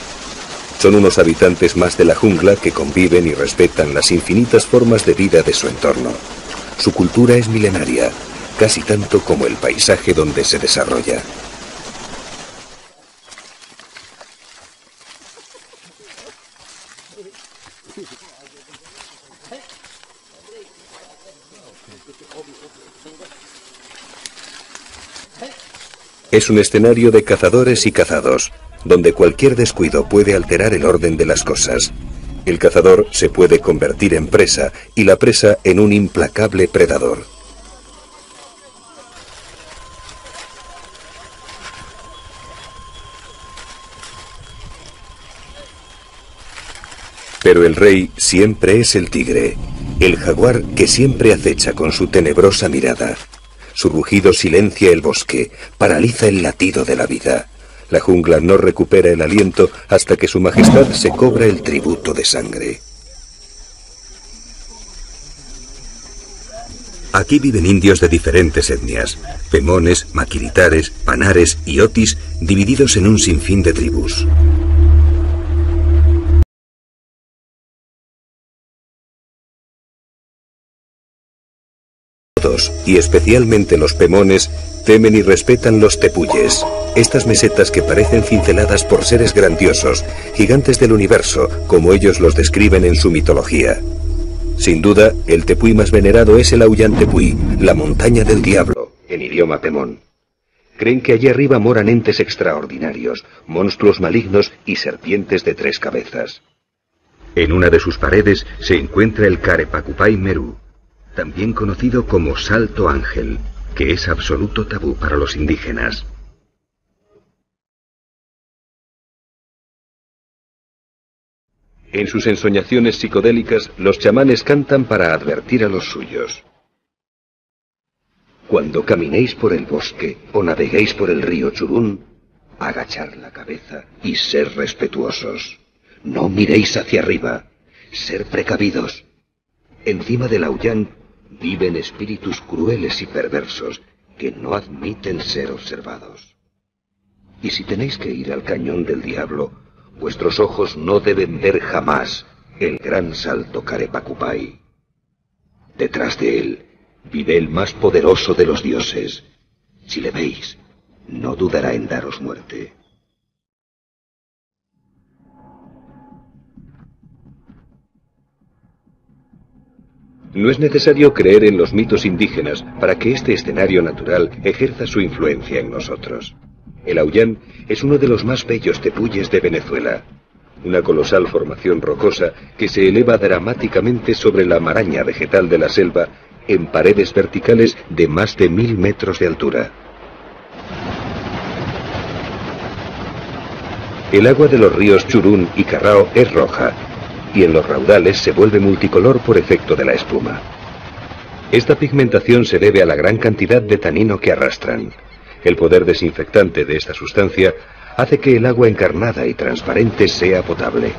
Son unos habitantes más de la jungla que conviven y respetan las infinitas formas de vida de su entorno. Su cultura es milenaria, casi tanto como el paisaje donde se desarrolla. Es un escenario de cazadores y cazados, donde cualquier descuido puede alterar el orden de las cosas. El cazador se puede convertir en presa y la presa en un implacable predador. Pero el rey siempre es el tigre, el jaguar que siempre acecha con su tenebrosa mirada. Su rugido silencia el bosque, paraliza el latido de la vida. La jungla no recupera el aliento hasta que su majestad se cobra el tributo de sangre. Aquí viven indios de diferentes etnias, pemones, maquiritares, panares y otis, divididos en un sinfín de tribus. Y especialmente los pemones temen y respetan los tepuyes, estas mesetas que parecen cinceladas por seres grandiosos, gigantes del universo, como ellos los describen en su mitología. Sin duda, el tepuy más venerado es el Aullantepuy, la montaña del diablo, en idioma pemón. Creen que allí arriba moran entes extraordinarios, monstruos malignos y serpientes de 3 cabezas. En una de sus paredes se encuentra el Carepacupay Merú, también conocido como Salto Ángel, que es absoluto tabú para los indígenas. En sus ensoñaciones psicodélicas, los chamanes cantan para advertir a los suyos. Cuando caminéis por el bosque o naveguéis por el río Churún, agachar la cabeza y ser respetuosos. No miréis hacia arriba, ser precavidos. Encima del Aoyán viven espíritus crueles y perversos que no admiten ser observados. Y si tenéis que ir al cañón del diablo, vuestros ojos no deben ver jamás el gran salto Carepacupay. Detrás de él vive el más poderoso de los dioses. Si le veis, no dudará en daros muerte. No es necesario creer en los mitos indígenas para que este escenario natural ejerza su influencia en nosotros. El Aoyán es uno de los más bellos tepuyes de Venezuela, una colosal formación rocosa que se eleva dramáticamente sobre la maraña vegetal de la selva en paredes verticales de más de 1000 metros de altura. El agua de los ríos Churún y Carrao es roja, y en los raudales se vuelve multicolor por efecto de la espuma. Esta pigmentación se debe a la gran cantidad de tanino que arrastran. El poder desinfectante de esta sustancia hace que el agua encarnada y transparente sea potable.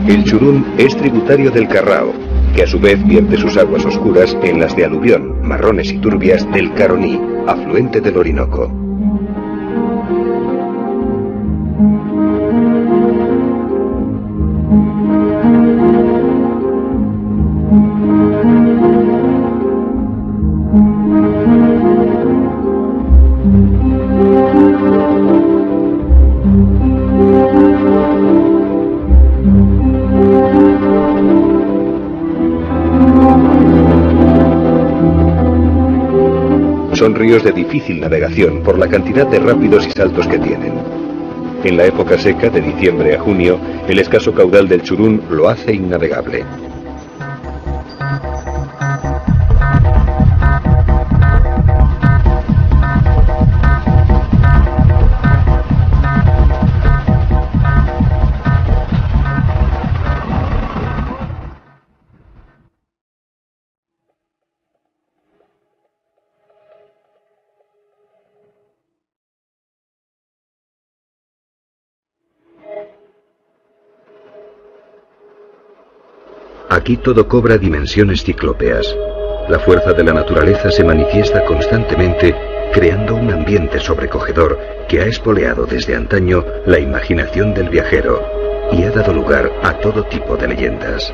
El Churún es tributario del Carrao, que a su vez vierte sus aguas oscuras en las de aluvión, marrones y turbias del Caroní, afluente del Orinoco. Son ríos de difícil navegación por la cantidad de rápidos y saltos que tienen. En la época seca, de diciembre a junio, el escaso caudal del Churún lo hace innavegable. Aquí todo cobra dimensiones ciclópeas. La fuerza de la naturaleza se manifiesta constantemente, creando un ambiente sobrecogedor que ha espoleado desde antaño la imaginación del viajero y ha dado lugar a todo tipo de leyendas.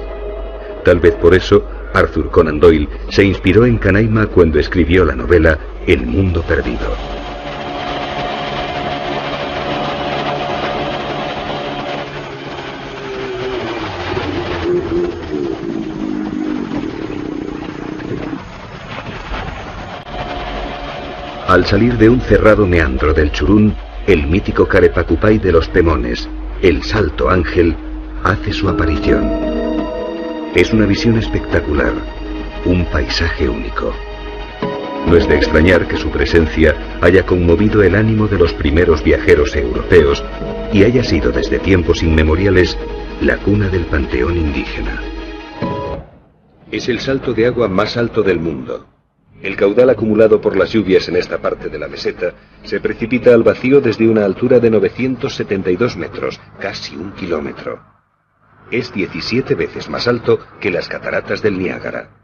Tal vez por eso, Arthur Conan Doyle se inspiró en Canaima cuando escribió la novela El Mundo Perdido. Al salir de un cerrado meandro del Churún, el mítico Carepacupay de los Pemones, el Salto Ángel, hace su aparición. Es una visión espectacular, un paisaje único. No es de extrañar que su presencia haya conmovido el ánimo de los primeros viajeros europeos y haya sido desde tiempos inmemoriales la cuna del panteón indígena. Es el salto de agua más alto del mundo. El caudal acumulado por las lluvias en esta parte de la meseta se precipita al vacío desde una altura de 972 metros, casi 1 kilómetro. Es 17 veces más alto que las cataratas del Niágara.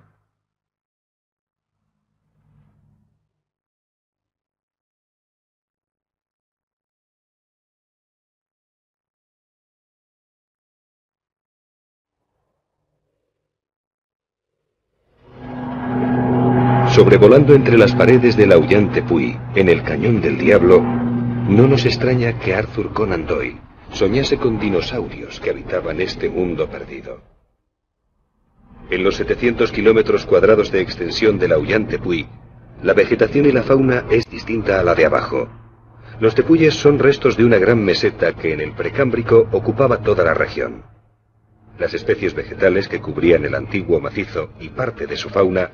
Sobrevolando entre las paredes del Aoyán Tepuy, en el Cañón del Diablo, no nos extraña que Arthur Conan Doyle soñase con dinosaurios que habitaban este mundo perdido. En los 700 kilómetros cuadrados de extensión del Aoyán Tepuy, la vegetación y la fauna es distinta a la de abajo. Los tepuyes son restos de una gran meseta que en el Precámbrico ocupaba toda la región. Las especies vegetales que cubrían el antiguo macizo y parte de su fauna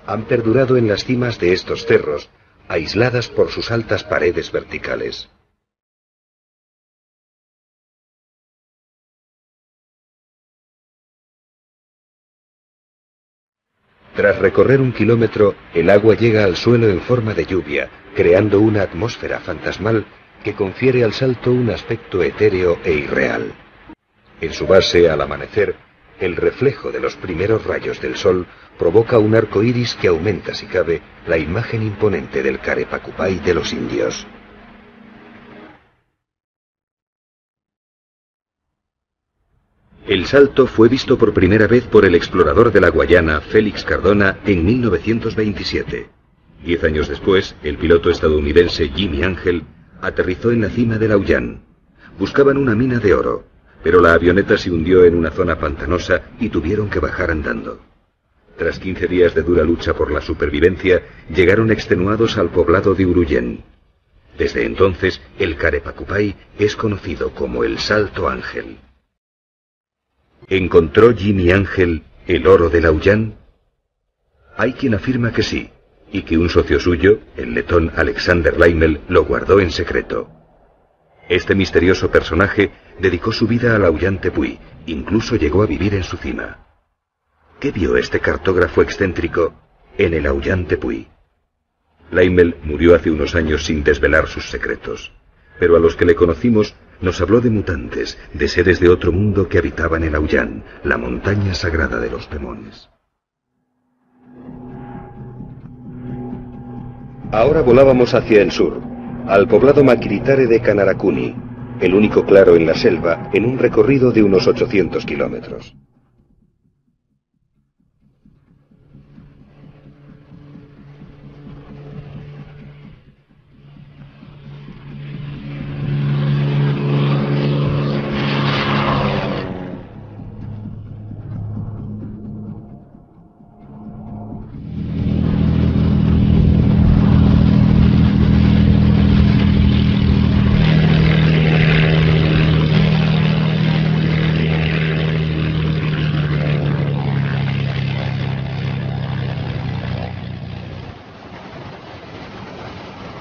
han perdurado en las cimas de estos cerros, aisladas por sus altas paredes verticales. Tras recorrer 1 kilómetro, el agua llega al suelo en forma de lluvia, creando una atmósfera fantasmal que confiere al salto un aspecto etéreo e irreal. En su base, al amanecer, el reflejo de los primeros rayos del sol provoca un arco iris que aumenta, si cabe, la imagen imponente del Carepacupay de los indios. El salto fue visto por primera vez por el explorador de la Guayana, Félix Cardona, en 1927. 10 años después, el piloto estadounidense Jimmy Ángel aterrizó en la cima del Auyán. Buscaban una mina de oro, pero la avioneta se hundió en una zona pantanosa y tuvieron que bajar andando. Tras 15 días de dura lucha por la supervivencia, llegaron extenuados al poblado de Urullén. Desde entonces, el Carepacupay es conocido como el Salto Ángel. ¿Encontró Jimmy Ángel el oro del Auyán? Hay quien afirma que sí, y que un socio suyo, el letón Alexander Leimel, lo guardó en secreto. Este misterioso personaje dedicó su vida al Auyán Tepuy, incluso llegó a vivir en su cima. ¿Qué vio este cartógrafo excéntrico en el Auyán Tepuy? Leimel murió hace unos años sin desvelar sus secretos, pero a los que le conocimos nos habló de mutantes, de seres de otro mundo que habitaban el Auyán, la montaña sagrada de los Pemones. Ahora volábamos hacia el sur, al poblado Maquiritare de Canaracuni, el único claro en la selva, en un recorrido de unos 800 kilómetros.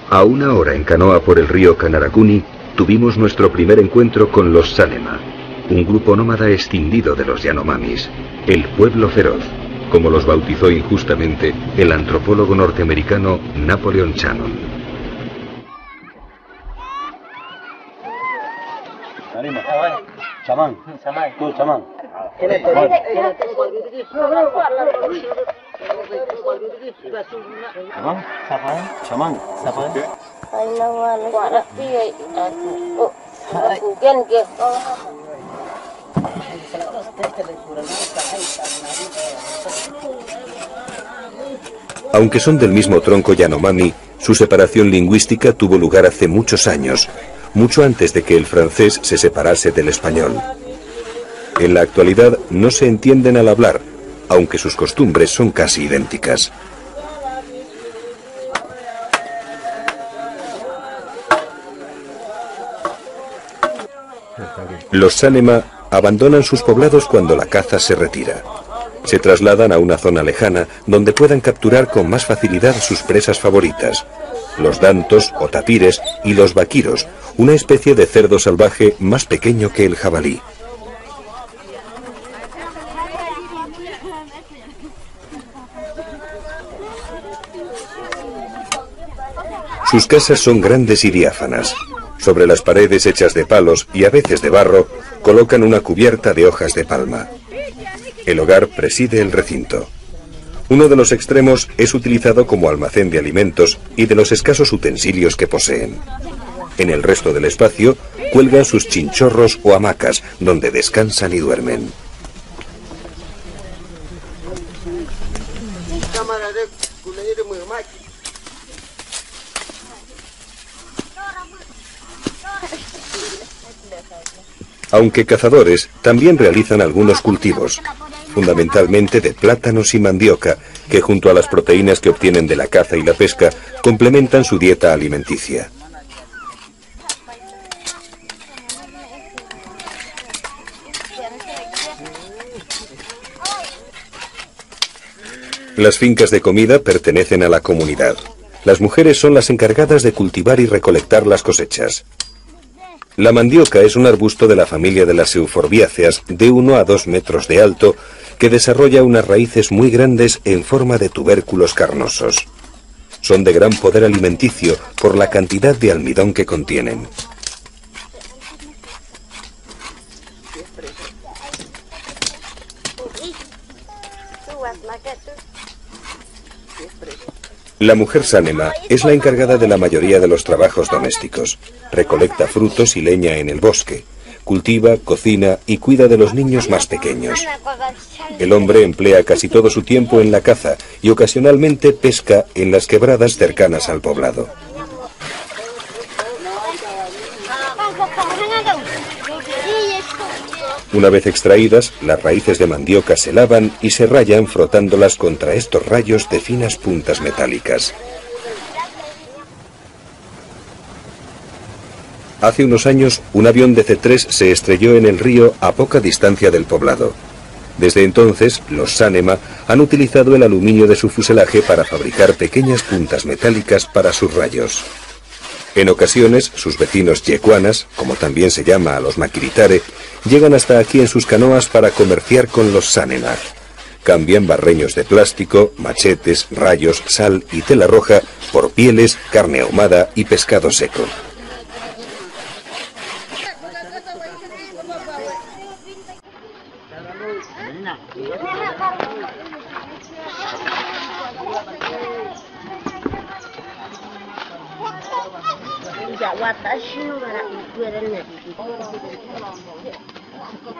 A 1 hora en canoa por el río Canaracuni, tuvimos nuestro primer encuentro con los Sanema, un grupo nómada escindido de los Yanomamis, el pueblo feroz, como los bautizó injustamente el antropólogo norteamericano Napoleon Shannon. Chamán, tú chamán. Chamán. Aunque son del mismo tronco Yanomami, su separación lingüística tuvo lugar hace muchos años, mucho antes de que el francés se separase del español. En la actualidad no se entienden al hablar, aunque sus costumbres son casi idénticas. Los Sanema abandonan sus poblados cuando la caza se retira. Se trasladan a una zona lejana donde puedan capturar con más facilidad sus presas favoritas, los dantos o tapires y los vaquiros, una especie de cerdo salvaje más pequeño que el jabalí. Sus casas son grandes y diáfanas. Sobre las paredes hechas de palos y a veces de barro, colocan una cubierta de hojas de palma. El hogar preside el recinto. Uno de los extremos es utilizado como almacén de alimentos y de los escasos utensilios que poseen. En el resto del espacio, cuelgan sus chinchorros o hamacas, donde descansan y duermen. Aunque cazadores, también realizan algunos cultivos, fundamentalmente de plátanos y mandioca, que junto a las proteínas que obtienen de la caza y la pesca, complementan su dieta alimenticia. Las fincas de comida pertenecen a la comunidad. Las mujeres son las encargadas de cultivar y recolectar las cosechas. La mandioca es un arbusto de la familia de las euforbiáceas de 1 a 2 metros de alto que desarrolla unas raíces muy grandes en forma de tubérculos carnosos. Son de gran poder alimenticio por la cantidad de almidón que contienen. La mujer sánema es la encargada de la mayoría de los trabajos domésticos. Recolecta frutos y leña en el bosque. Cultiva, cocina y cuida de los niños más pequeños. El hombre emplea casi todo su tiempo en la caza y ocasionalmente pesca en las quebradas cercanas al poblado. Una vez extraídas, las raíces de mandioca se lavan y se rayan frotándolas contra estos rayos de finas puntas metálicas. Hace unos años, un avión de C-3 se estrelló en el río a poca distancia del poblado. Desde entonces, los sánema han utilizado el aluminio de su fuselaje para fabricar pequeñas puntas metálicas para sus rayos. En ocasiones, sus vecinos yecuanas, como también se llama a los maquiritare, llegan hasta aquí en sus canoas para comerciar con los sánema. Cambian barreños de plástico, machetes, rayos, sal y tela roja por pieles, carne ahumada y pescado seco.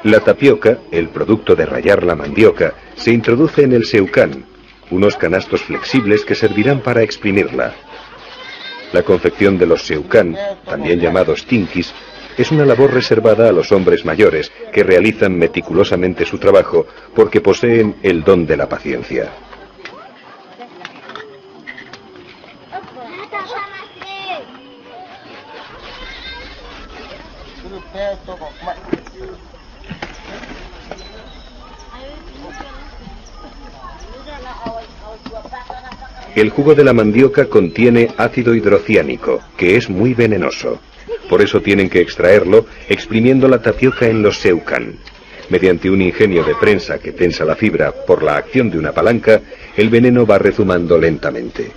La tapioca, el producto de rallar la mandioca, se introduce en el seucán, unos canastos flexibles que servirán para exprimirla. La confección de los seucán, también llamados tinkis, es una labor reservada a los hombres mayores que realizan meticulosamente su trabajo porque poseen el don de la paciencia. El jugo de la mandioca contiene ácido hidrociánico, que es muy venenoso. Por eso tienen que extraerlo exprimiendo la tapioca en los seucán. Mediante un ingenio de prensa que tensa la fibra por la acción de una palanca, el veneno va rezumando lentamente.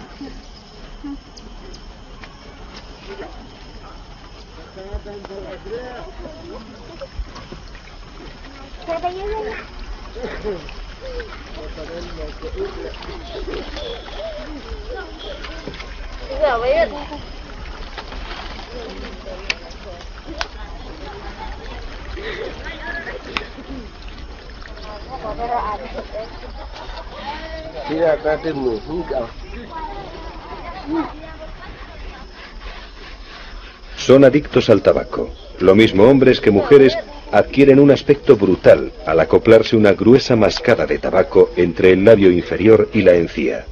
Son adictos al tabaco. Lo mismo hombres que mujeres adquieren un aspecto brutal al acoplarse una gruesa mascada de tabaco entre el labio inferior y la encía.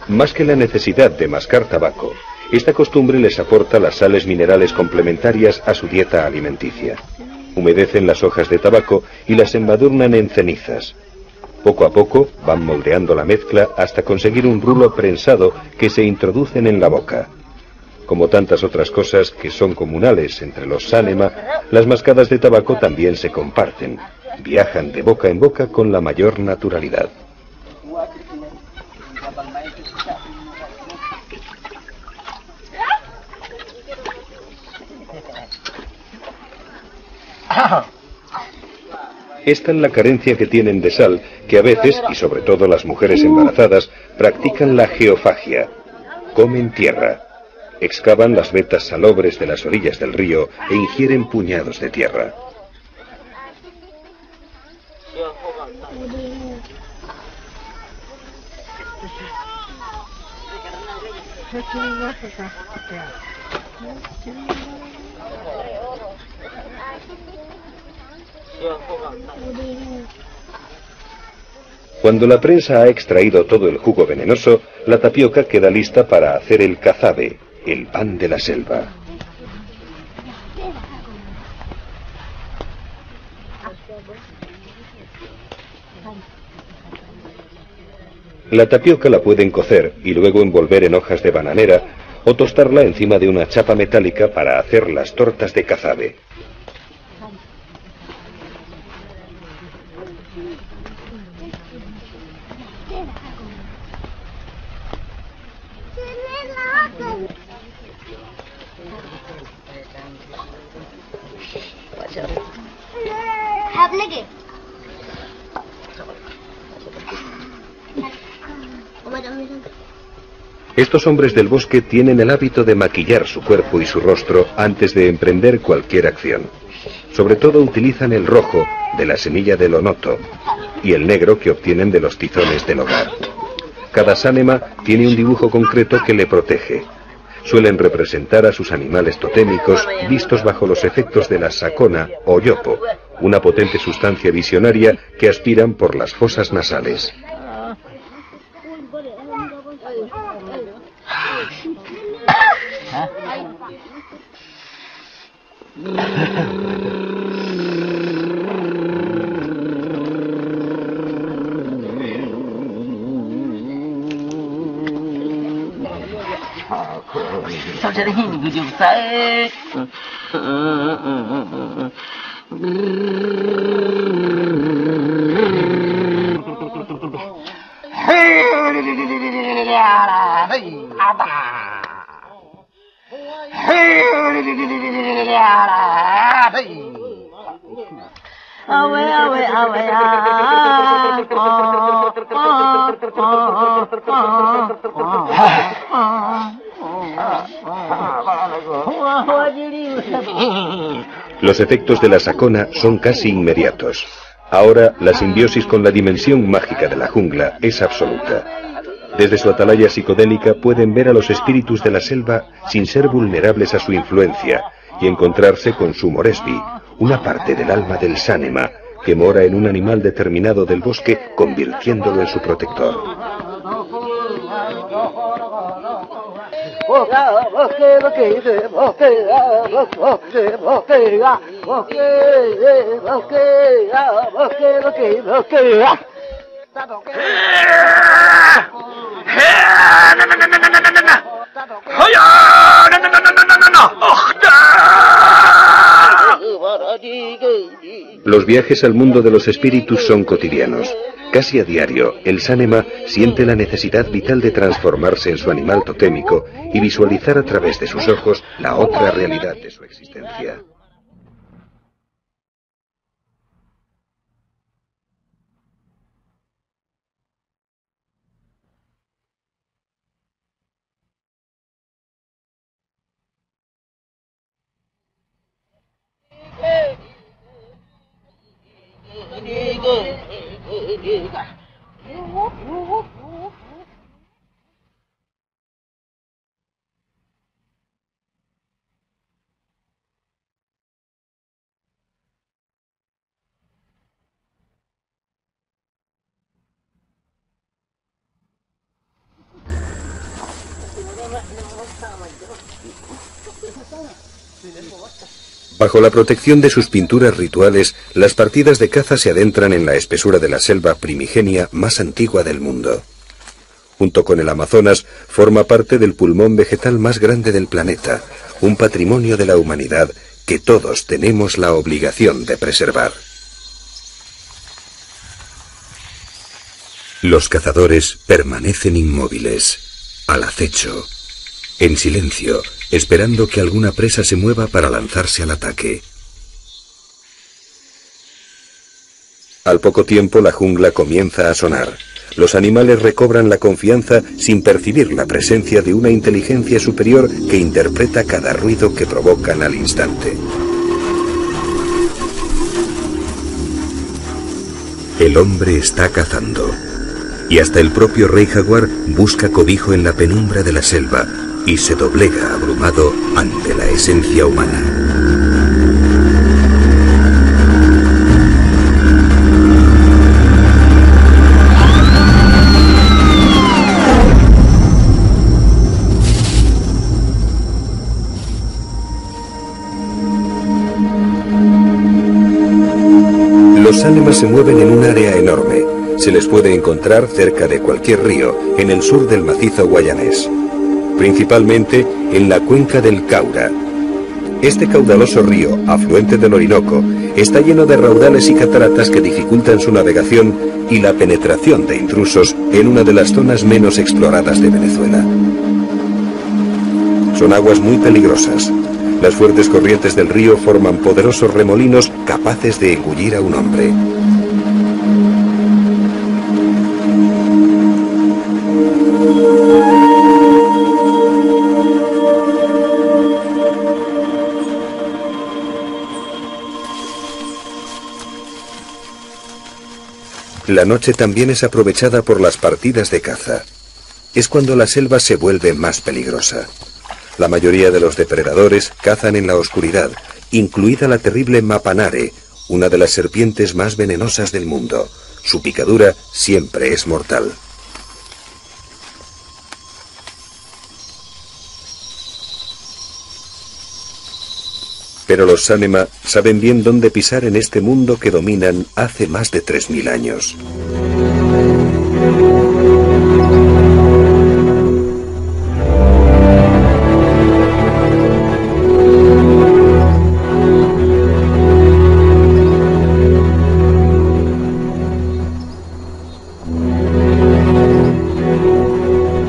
Más que la necesidad de mascar tabaco, esta costumbre les aporta las sales minerales complementarias a su dieta alimenticia. Humedecen las hojas de tabaco y las embadurnan en cenizas. Poco a poco van moldeando la mezcla hasta conseguir un rulo prensado que se introducen en la boca. Como tantas otras cosas que son comunales entre los sánema, las mascadas de tabaco también se comparten. Viajan de boca en boca con la mayor naturalidad. Esta es la carencia que tienen de sal, que a veces, y sobre todo las mujeres embarazadas, practican la geofagia. Comen tierra. Excavan las vetas salobres de las orillas del río e ingieren puñados de tierra. Cuando la prensa ha extraído todo el jugo venenoso, la tapioca queda lista para hacer el cazabe, el pan de la selva. La tapioca la pueden cocer y luego envolver en hojas de bananera o tostarla encima de una chapa metálica para hacer las tortas de cazabe. Estos hombres del bosque tienen el hábito de maquillar su cuerpo y su rostro antes de emprender cualquier acción. Sobre todo utilizan el rojo, de la semilla del onoto, y el negro que obtienen de los tizones del hogar. Cada sánema tiene un dibujo concreto que le protege. Suelen representar a sus animales totémicos vistos bajo los efectos de la sakona o yopo, una potente sustancia visionaria que aspiran por las fosas nasales. Los efectos de la sakona son casi inmediatos. Ahora, la simbiosis con la dimensión mágica de la jungla es absoluta. Desde su atalaya psicodélica pueden ver a los espíritus de la selva sin ser vulnerables a su influencia y encontrarse con su moresby, una parte del alma del sánema que mora en un animal determinado del bosque, convirtiéndolo en su protector. Los viajes al mundo de los espíritus son cotidianos. Casi a diario, el sánema siente la necesidad vital de transformarse en su animal totémico y visualizar a través de sus ojos la otra realidad de su existencia. Bajo la protección de sus pinturas rituales, las partidas de caza se adentran en la espesura de la selva primigenia más antigua del mundo. Junto con el Amazonas, forma parte del pulmón vegetal más grande del planeta, un patrimonio de la humanidad que todos tenemos la obligación de preservar. Los cazadores permanecen inmóviles, al acecho, en silencio, esperando que alguna presa se mueva para lanzarse al ataque. Al poco tiempo la jungla comienza a sonar. Los animales recobran la confianza sin percibir la presencia de una inteligencia superior que interpreta cada ruido que provocan al instante. El hombre está cazando, y hasta el propio rey jaguar busca cobijo en la penumbra de la selva y se doblega abrumado ante la esencia humana. Los sánemas se mueven en un área enorme. Se les puede encontrar cerca de cualquier río en el sur del macizo guayanés, principalmente en la cuenca del Caura. Este caudaloso río, afluente del Orinoco, está lleno de raudales y cataratas que dificultan su navegación y la penetración de intrusos en una de las zonas menos exploradas de Venezuela. Son aguas muy peligrosas. Las fuertes corrientes del río forman poderosos remolinos capaces de engullir a un hombre. La noche también es aprovechada por las partidas de caza. Es cuando la selva se vuelve más peligrosa. La mayoría de los depredadores cazan en la oscuridad, incluida la terrible mapanare, una de las serpientes más venenosas del mundo. Su picadura siempre es mortal. Pero los Sánema saben bien dónde pisar en este mundo que dominan hace más de 3000 años.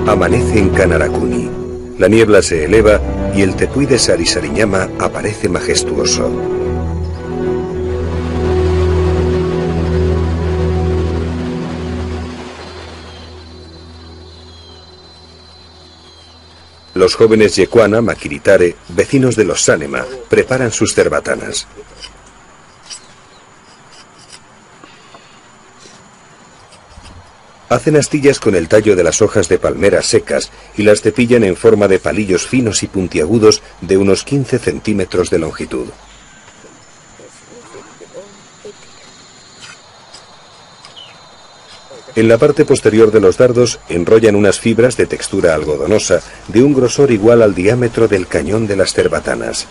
Amanece en Canarakuni. La niebla se eleva y el tepuy de Sarisariñama aparece majestuoso. Los jóvenes Yecuana, Maquiritare, vecinos de los Sánema, preparan sus cerbatanas. Hacen astillas con el tallo de las hojas de palmeras secas y las cepillan en forma de palillos finos y puntiagudos de unos 15 centímetros de longitud. En la parte posterior de los dardos enrollan unas fibras de textura algodonosa de un grosor igual al diámetro del cañón de las cerbatanas.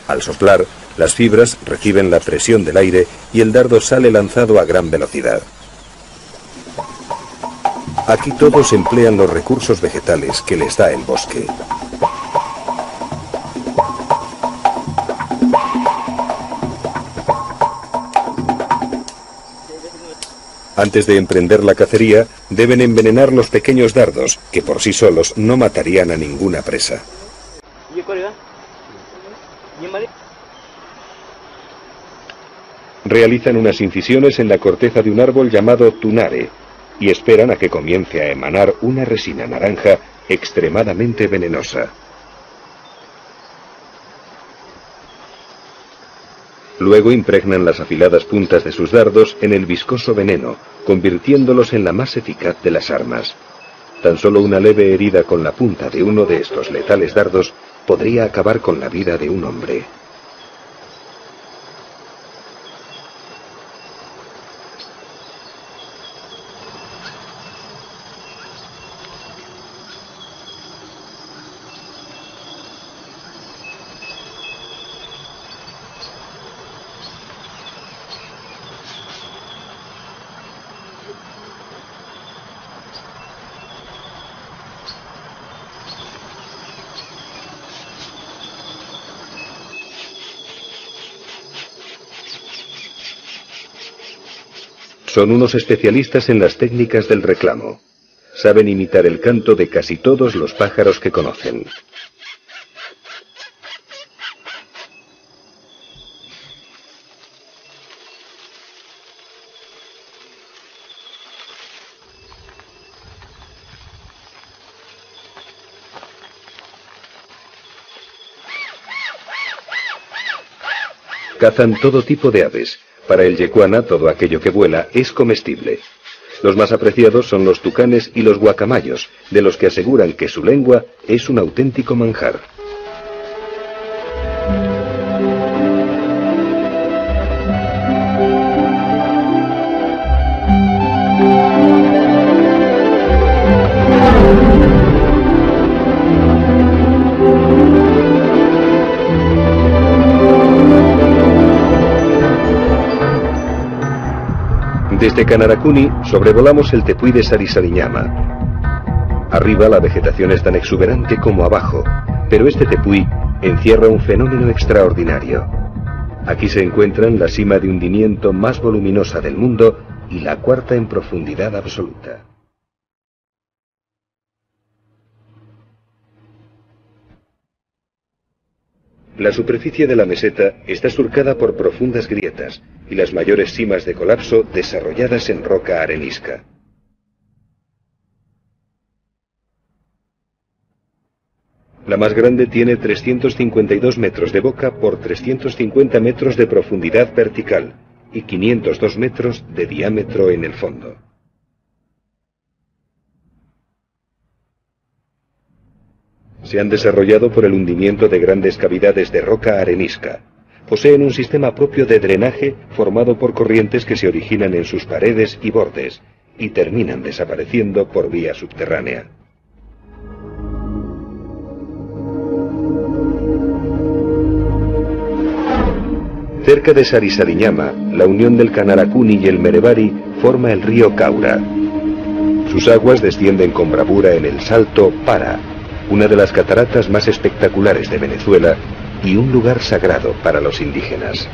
Al soplar, las fibras reciben la presión del aire y el dardo sale lanzado a gran velocidad. Aquí todos emplean los recursos vegetales que les da el bosque. Antes de emprender la cacería, deben envenenar los pequeños dardos, que por sí solos no matarían a ninguna presa. Realizan unas incisiones en la corteza de un árbol llamado tunare, y esperan a que comience a emanar una resina naranja extremadamente venenosa. Luego impregnan las afiladas puntas de sus dardos en el viscoso veneno, convirtiéndolos en la más eficaz de las armas. Tan solo una leve herida con la punta de uno de estos letales dardos podría acabar con la vida de un hombre. Son unos especialistas en las técnicas del reclamo. Saben imitar el canto de casi todos los pájaros que conocen. Cazan todo tipo de aves. Para el Yecuana, todo aquello que vuela es comestible. Los más apreciados son los tucanes y los guacamayos, de los que aseguran que su lengua es un auténtico manjar. Desde Canarakuni sobrevolamos el tepuy de Sarisariñama. Arriba la vegetación es tan exuberante como abajo, pero este tepuy encierra un fenómeno extraordinario. Aquí se encuentran la cima de hundimiento más voluminosa del mundo y la cuarta en profundidad absoluta. La superficie de la meseta está surcada por profundas grietas y las mayores cimas de colapso desarrolladas en roca arenisca. La más grande tiene 352 metros de boca por 350 metros de profundidad vertical y 502 metros de diámetro en el fondo. Se han desarrollado por el hundimiento de grandes cavidades de roca arenisca. Poseen un sistema propio de drenaje formado por corrientes que se originan en sus paredes y bordes y terminan desapareciendo por vía subterránea. Cerca de Sarisariñama, la unión del Canarakuni y el Merebari forma el río Caura. Sus aguas descienden con bravura en el Salto Para, una de las cataratas más espectaculares de Venezuela y un lugar sagrado para los indígenas.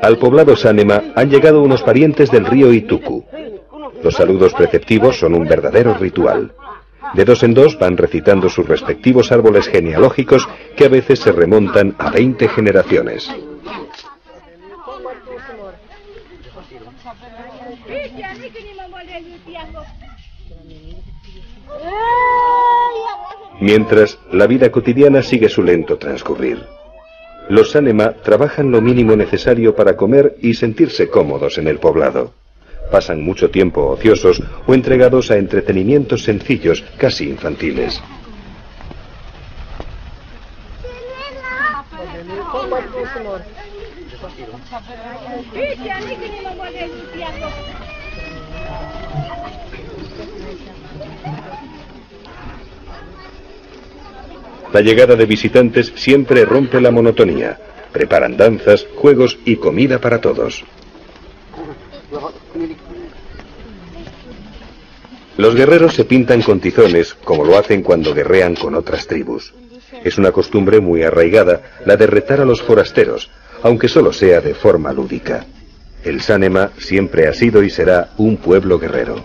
Al poblado Sánema han llegado unos parientes del río Itucu. Los saludos preceptivos son un verdadero ritual. De dos en dos van recitando sus respectivos árboles genealógicos que a veces se remontan a 20 generaciones. Mientras, la vida cotidiana sigue su lento transcurrir. Los Sánema trabajan lo mínimo necesario para comer y sentirse cómodos en el poblado. Pasan mucho tiempo ociosos o entregados a entretenimientos sencillos, casi infantiles. La llegada de visitantes siempre rompe la monotonía. Preparan danzas, juegos y comida para todos. Los guerreros se pintan con tizones, como lo hacen cuando guerrean con otras tribus. Es una costumbre muy arraigada la de retar a los forasteros, aunque solo sea de forma lúdica. El Sánema siempre ha sido y será un pueblo guerrero.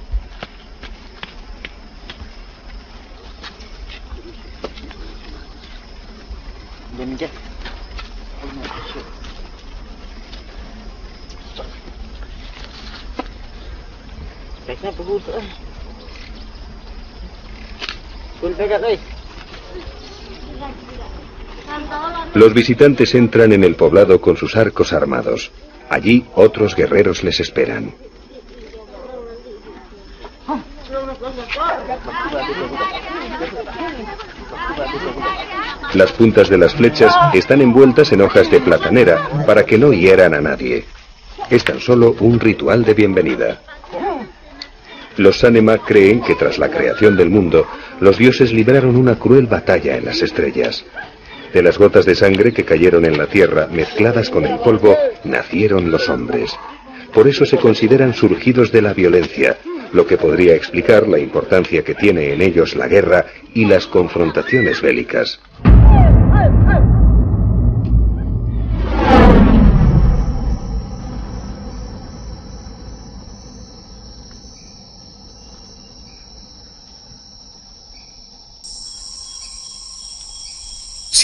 Los visitantes entran en el poblado con sus arcos armados. Allí otros guerreros les esperan. Las puntas de las flechas están envueltas en hojas de platanera para que no hieran a nadie. Es tan solo un ritual de bienvenida. Los Sánema creen que tras la creación del mundo, los dioses libraron una cruel batalla en las estrellas. De las gotas de sangre que cayeron en la tierra, mezcladas con el polvo, nacieron los hombres. Por eso se consideran surgidos de la violencia, lo que podría explicar la importancia que tiene en ellos la guerra y las confrontaciones bélicas.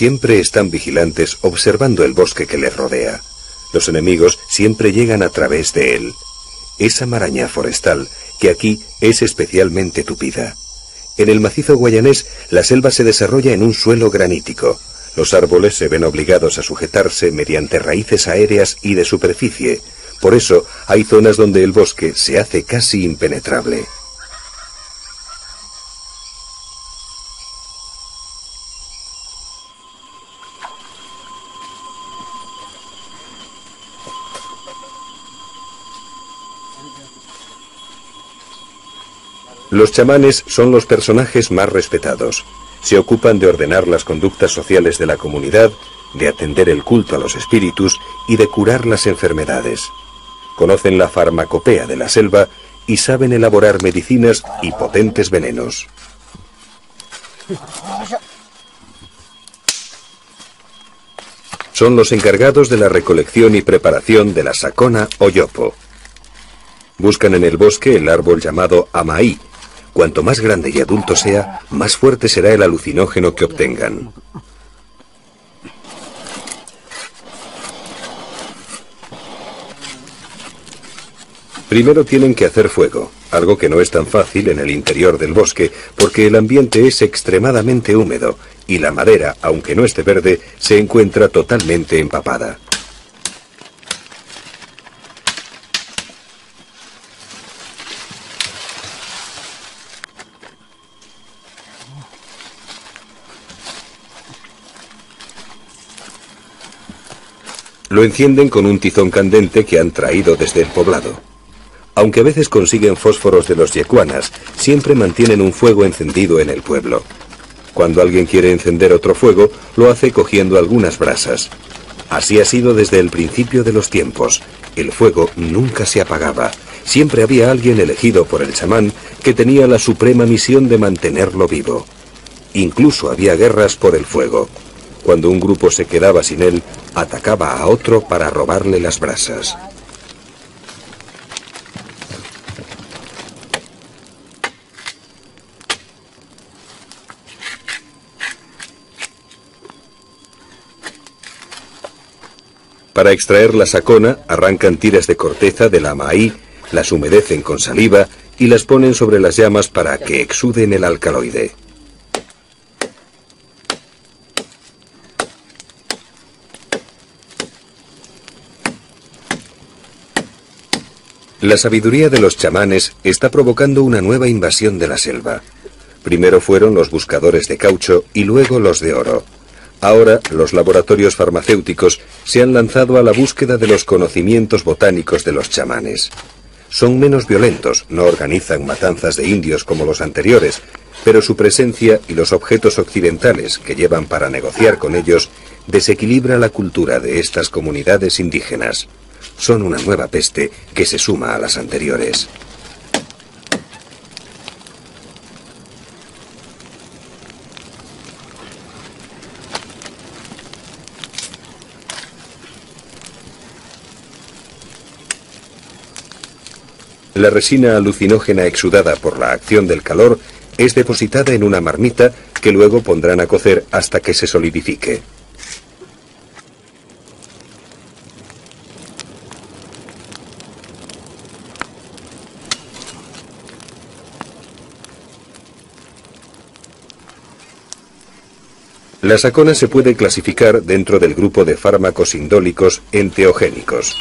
Siempre están vigilantes observando el bosque que les rodea. Los enemigos siempre llegan a través de él. Esa maraña forestal, que aquí es especialmente tupida. En el macizo guayanés, la selva se desarrolla en un suelo granítico. Los árboles se ven obligados a sujetarse mediante raíces aéreas y de superficie. Por eso, hay zonas donde el bosque se hace casi impenetrable. Los chamanes son los personajes más respetados. Se ocupan de ordenar las conductas sociales de la comunidad, de atender el culto a los espíritus y de curar las enfermedades. Conocen la farmacopea de la selva y saben elaborar medicinas y potentes venenos. Son los encargados de la recolección y preparación de la sacona o yopo. Buscan en el bosque el árbol llamado amaí. Cuanto más grande y adulto sea, más fuerte será el alucinógeno que obtengan. Primero tienen que hacer fuego, algo que no es tan fácil en el interior del bosque, porque el ambiente es extremadamente húmedo y la madera, aunque no esté verde, se encuentra totalmente empapada. Lo encienden con un tizón candente que han traído desde el poblado. Aunque a veces consiguen fósforos de los yecuanas, siempre mantienen un fuego encendido en el pueblo. Cuando alguien quiere encender otro fuego, lo hace cogiendo algunas brasas. Así ha sido desde el principio de los tiempos. El fuego nunca se apagaba. Siempre había alguien elegido por el chamán que tenía la suprema misión de mantenerlo vivo. Incluso había guerras por el fuego. Cuando un grupo se quedaba sin él, atacaba a otro para robarle las brasas. Para extraer la sacona, arrancan tiras de corteza de la amaí, las humedecen con saliva y las ponen sobre las llamas para que exuden el alcaloide. La sabiduría de los chamanes está provocando una nueva invasión de la selva. Primero fueron los buscadores de caucho y luego los de oro. Ahora los laboratorios farmacéuticos se han lanzado a la búsqueda de los conocimientos botánicos de los chamanes. Son menos violentos, no organizan matanzas de indios como los anteriores, pero su presencia y los objetos occidentales que llevan para negociar con ellos desequilibra la cultura de estas comunidades indígenas. Son una nueva peste que se suma a las anteriores. La resina alucinógena exudada por la acción del calor es depositada en una marmita que luego pondrán a cocer hasta que se solidifique. La sacona se puede clasificar dentro del grupo de fármacos indólicos enteogénicos.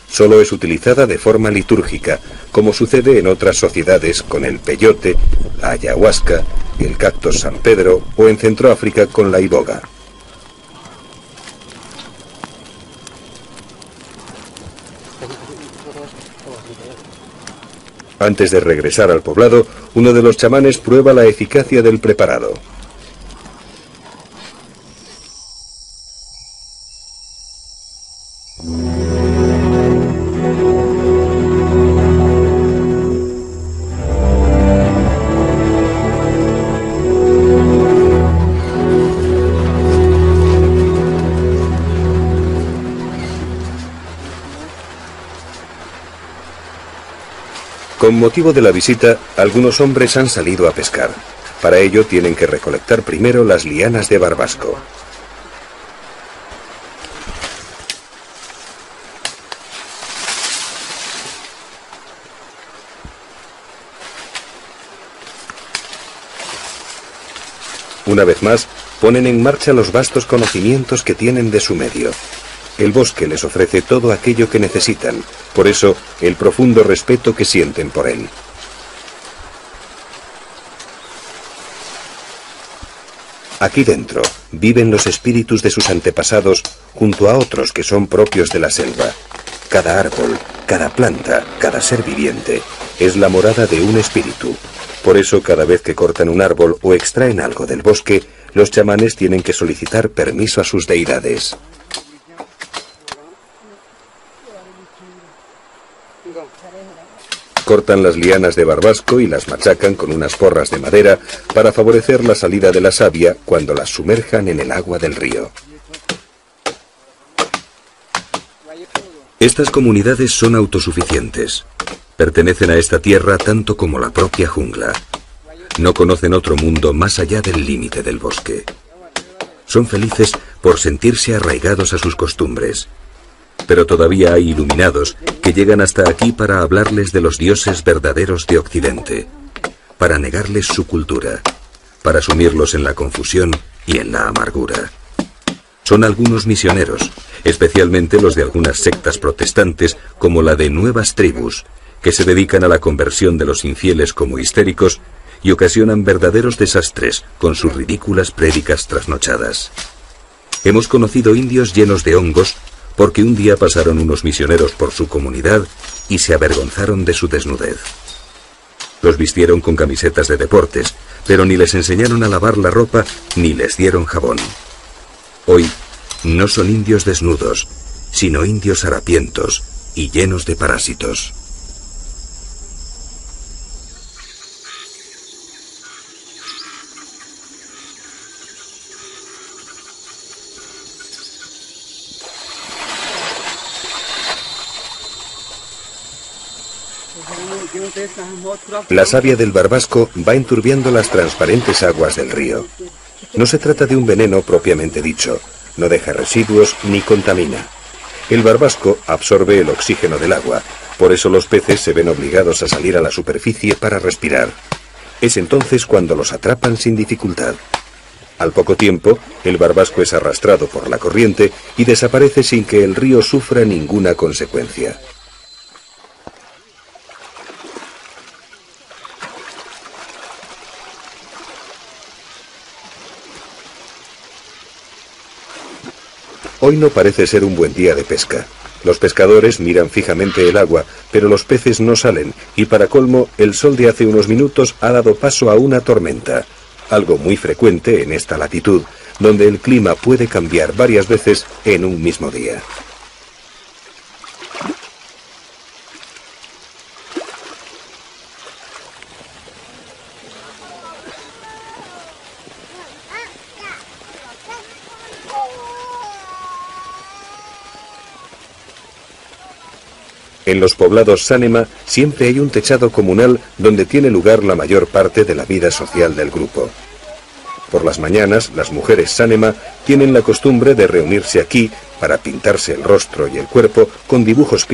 Solo es utilizada de forma litúrgica, como sucede en otras sociedades con el peyote, la ayahuasca, el cactus San Pedro o en Centroáfrica con la iboga. Antes de regresar al poblado, uno de los chamanes prueba la eficacia del preparado. Con motivo de la visita, algunos hombres han salido a pescar. Para ello tienen que recolectar primero las lianas de barbasco. Una vez más, ponen en marcha los vastos conocimientos que tienen de su medio. El bosque les ofrece todo aquello que necesitan, por eso el profundo respeto que sienten por él. Aquí dentro viven los espíritus de sus antepasados junto a otros que son propios de la selva. Cada árbol, cada planta, cada ser viviente es la morada de un espíritu. Por eso cada vez que cortan un árbol o extraen algo del bosque, los chamanes tienen que solicitar permiso a sus deidades. Cortan las lianas de barbasco y las machacan con unas porras de madera para favorecer la salida de la savia cuando las sumerjan en el agua del río. Estas comunidades son autosuficientes. Pertenecen a esta tierra tanto como la propia jungla. No conocen otro mundo más allá del límite del bosque. Son felices por sentirse arraigados a sus costumbres. Pero todavía hay iluminados que llegan hasta aquí para hablarles de los dioses verdaderos de Occidente, para negarles su cultura, para sumirlos en la confusión y en la amargura. Son algunos misioneros, especialmente los de algunas sectas protestantes como la de Nuevas Tribus, que se dedican a la conversión de los infieles como histéricos y ocasionan verdaderos desastres con sus ridículas prédicas trasnochadas. Hemos conocido indios llenos de hongos porque un día pasaron unos misioneros por su comunidad y se avergonzaron de su desnudez. Los vistieron con camisetas de deportes, pero ni les enseñaron a lavar la ropa ni les dieron jabón. Hoy no son indios desnudos, sino indios harapientos y llenos de parásitos. La savia del barbasco va enturbiando las transparentes aguas del río. No se trata de un veneno propiamente dicho, no deja residuos ni contamina. El barbasco absorbe el oxígeno del agua, por eso los peces se ven obligados a salir a la superficie para respirar. Es entonces cuando los atrapan sin dificultad. Al poco tiempo, el barbasco es arrastrado por la corriente y desaparece sin que el río sufra ninguna consecuencia. Hoy no parece ser un buen día de pesca. Los pescadores miran fijamente el agua, pero los peces no salen, y para colmo, el sol de hace unos minutos ha dado paso a una tormenta, algo muy frecuente en esta latitud, donde el clima puede cambiar varias veces en un mismo día. En los poblados Sánema siempre hay un techado comunal donde tiene lugar la mayor parte de la vida social del grupo. Por las mañanas, las mujeres Sánema tienen la costumbre de reunirse aquí para pintarse el rostro y el cuerpo con dibujos claros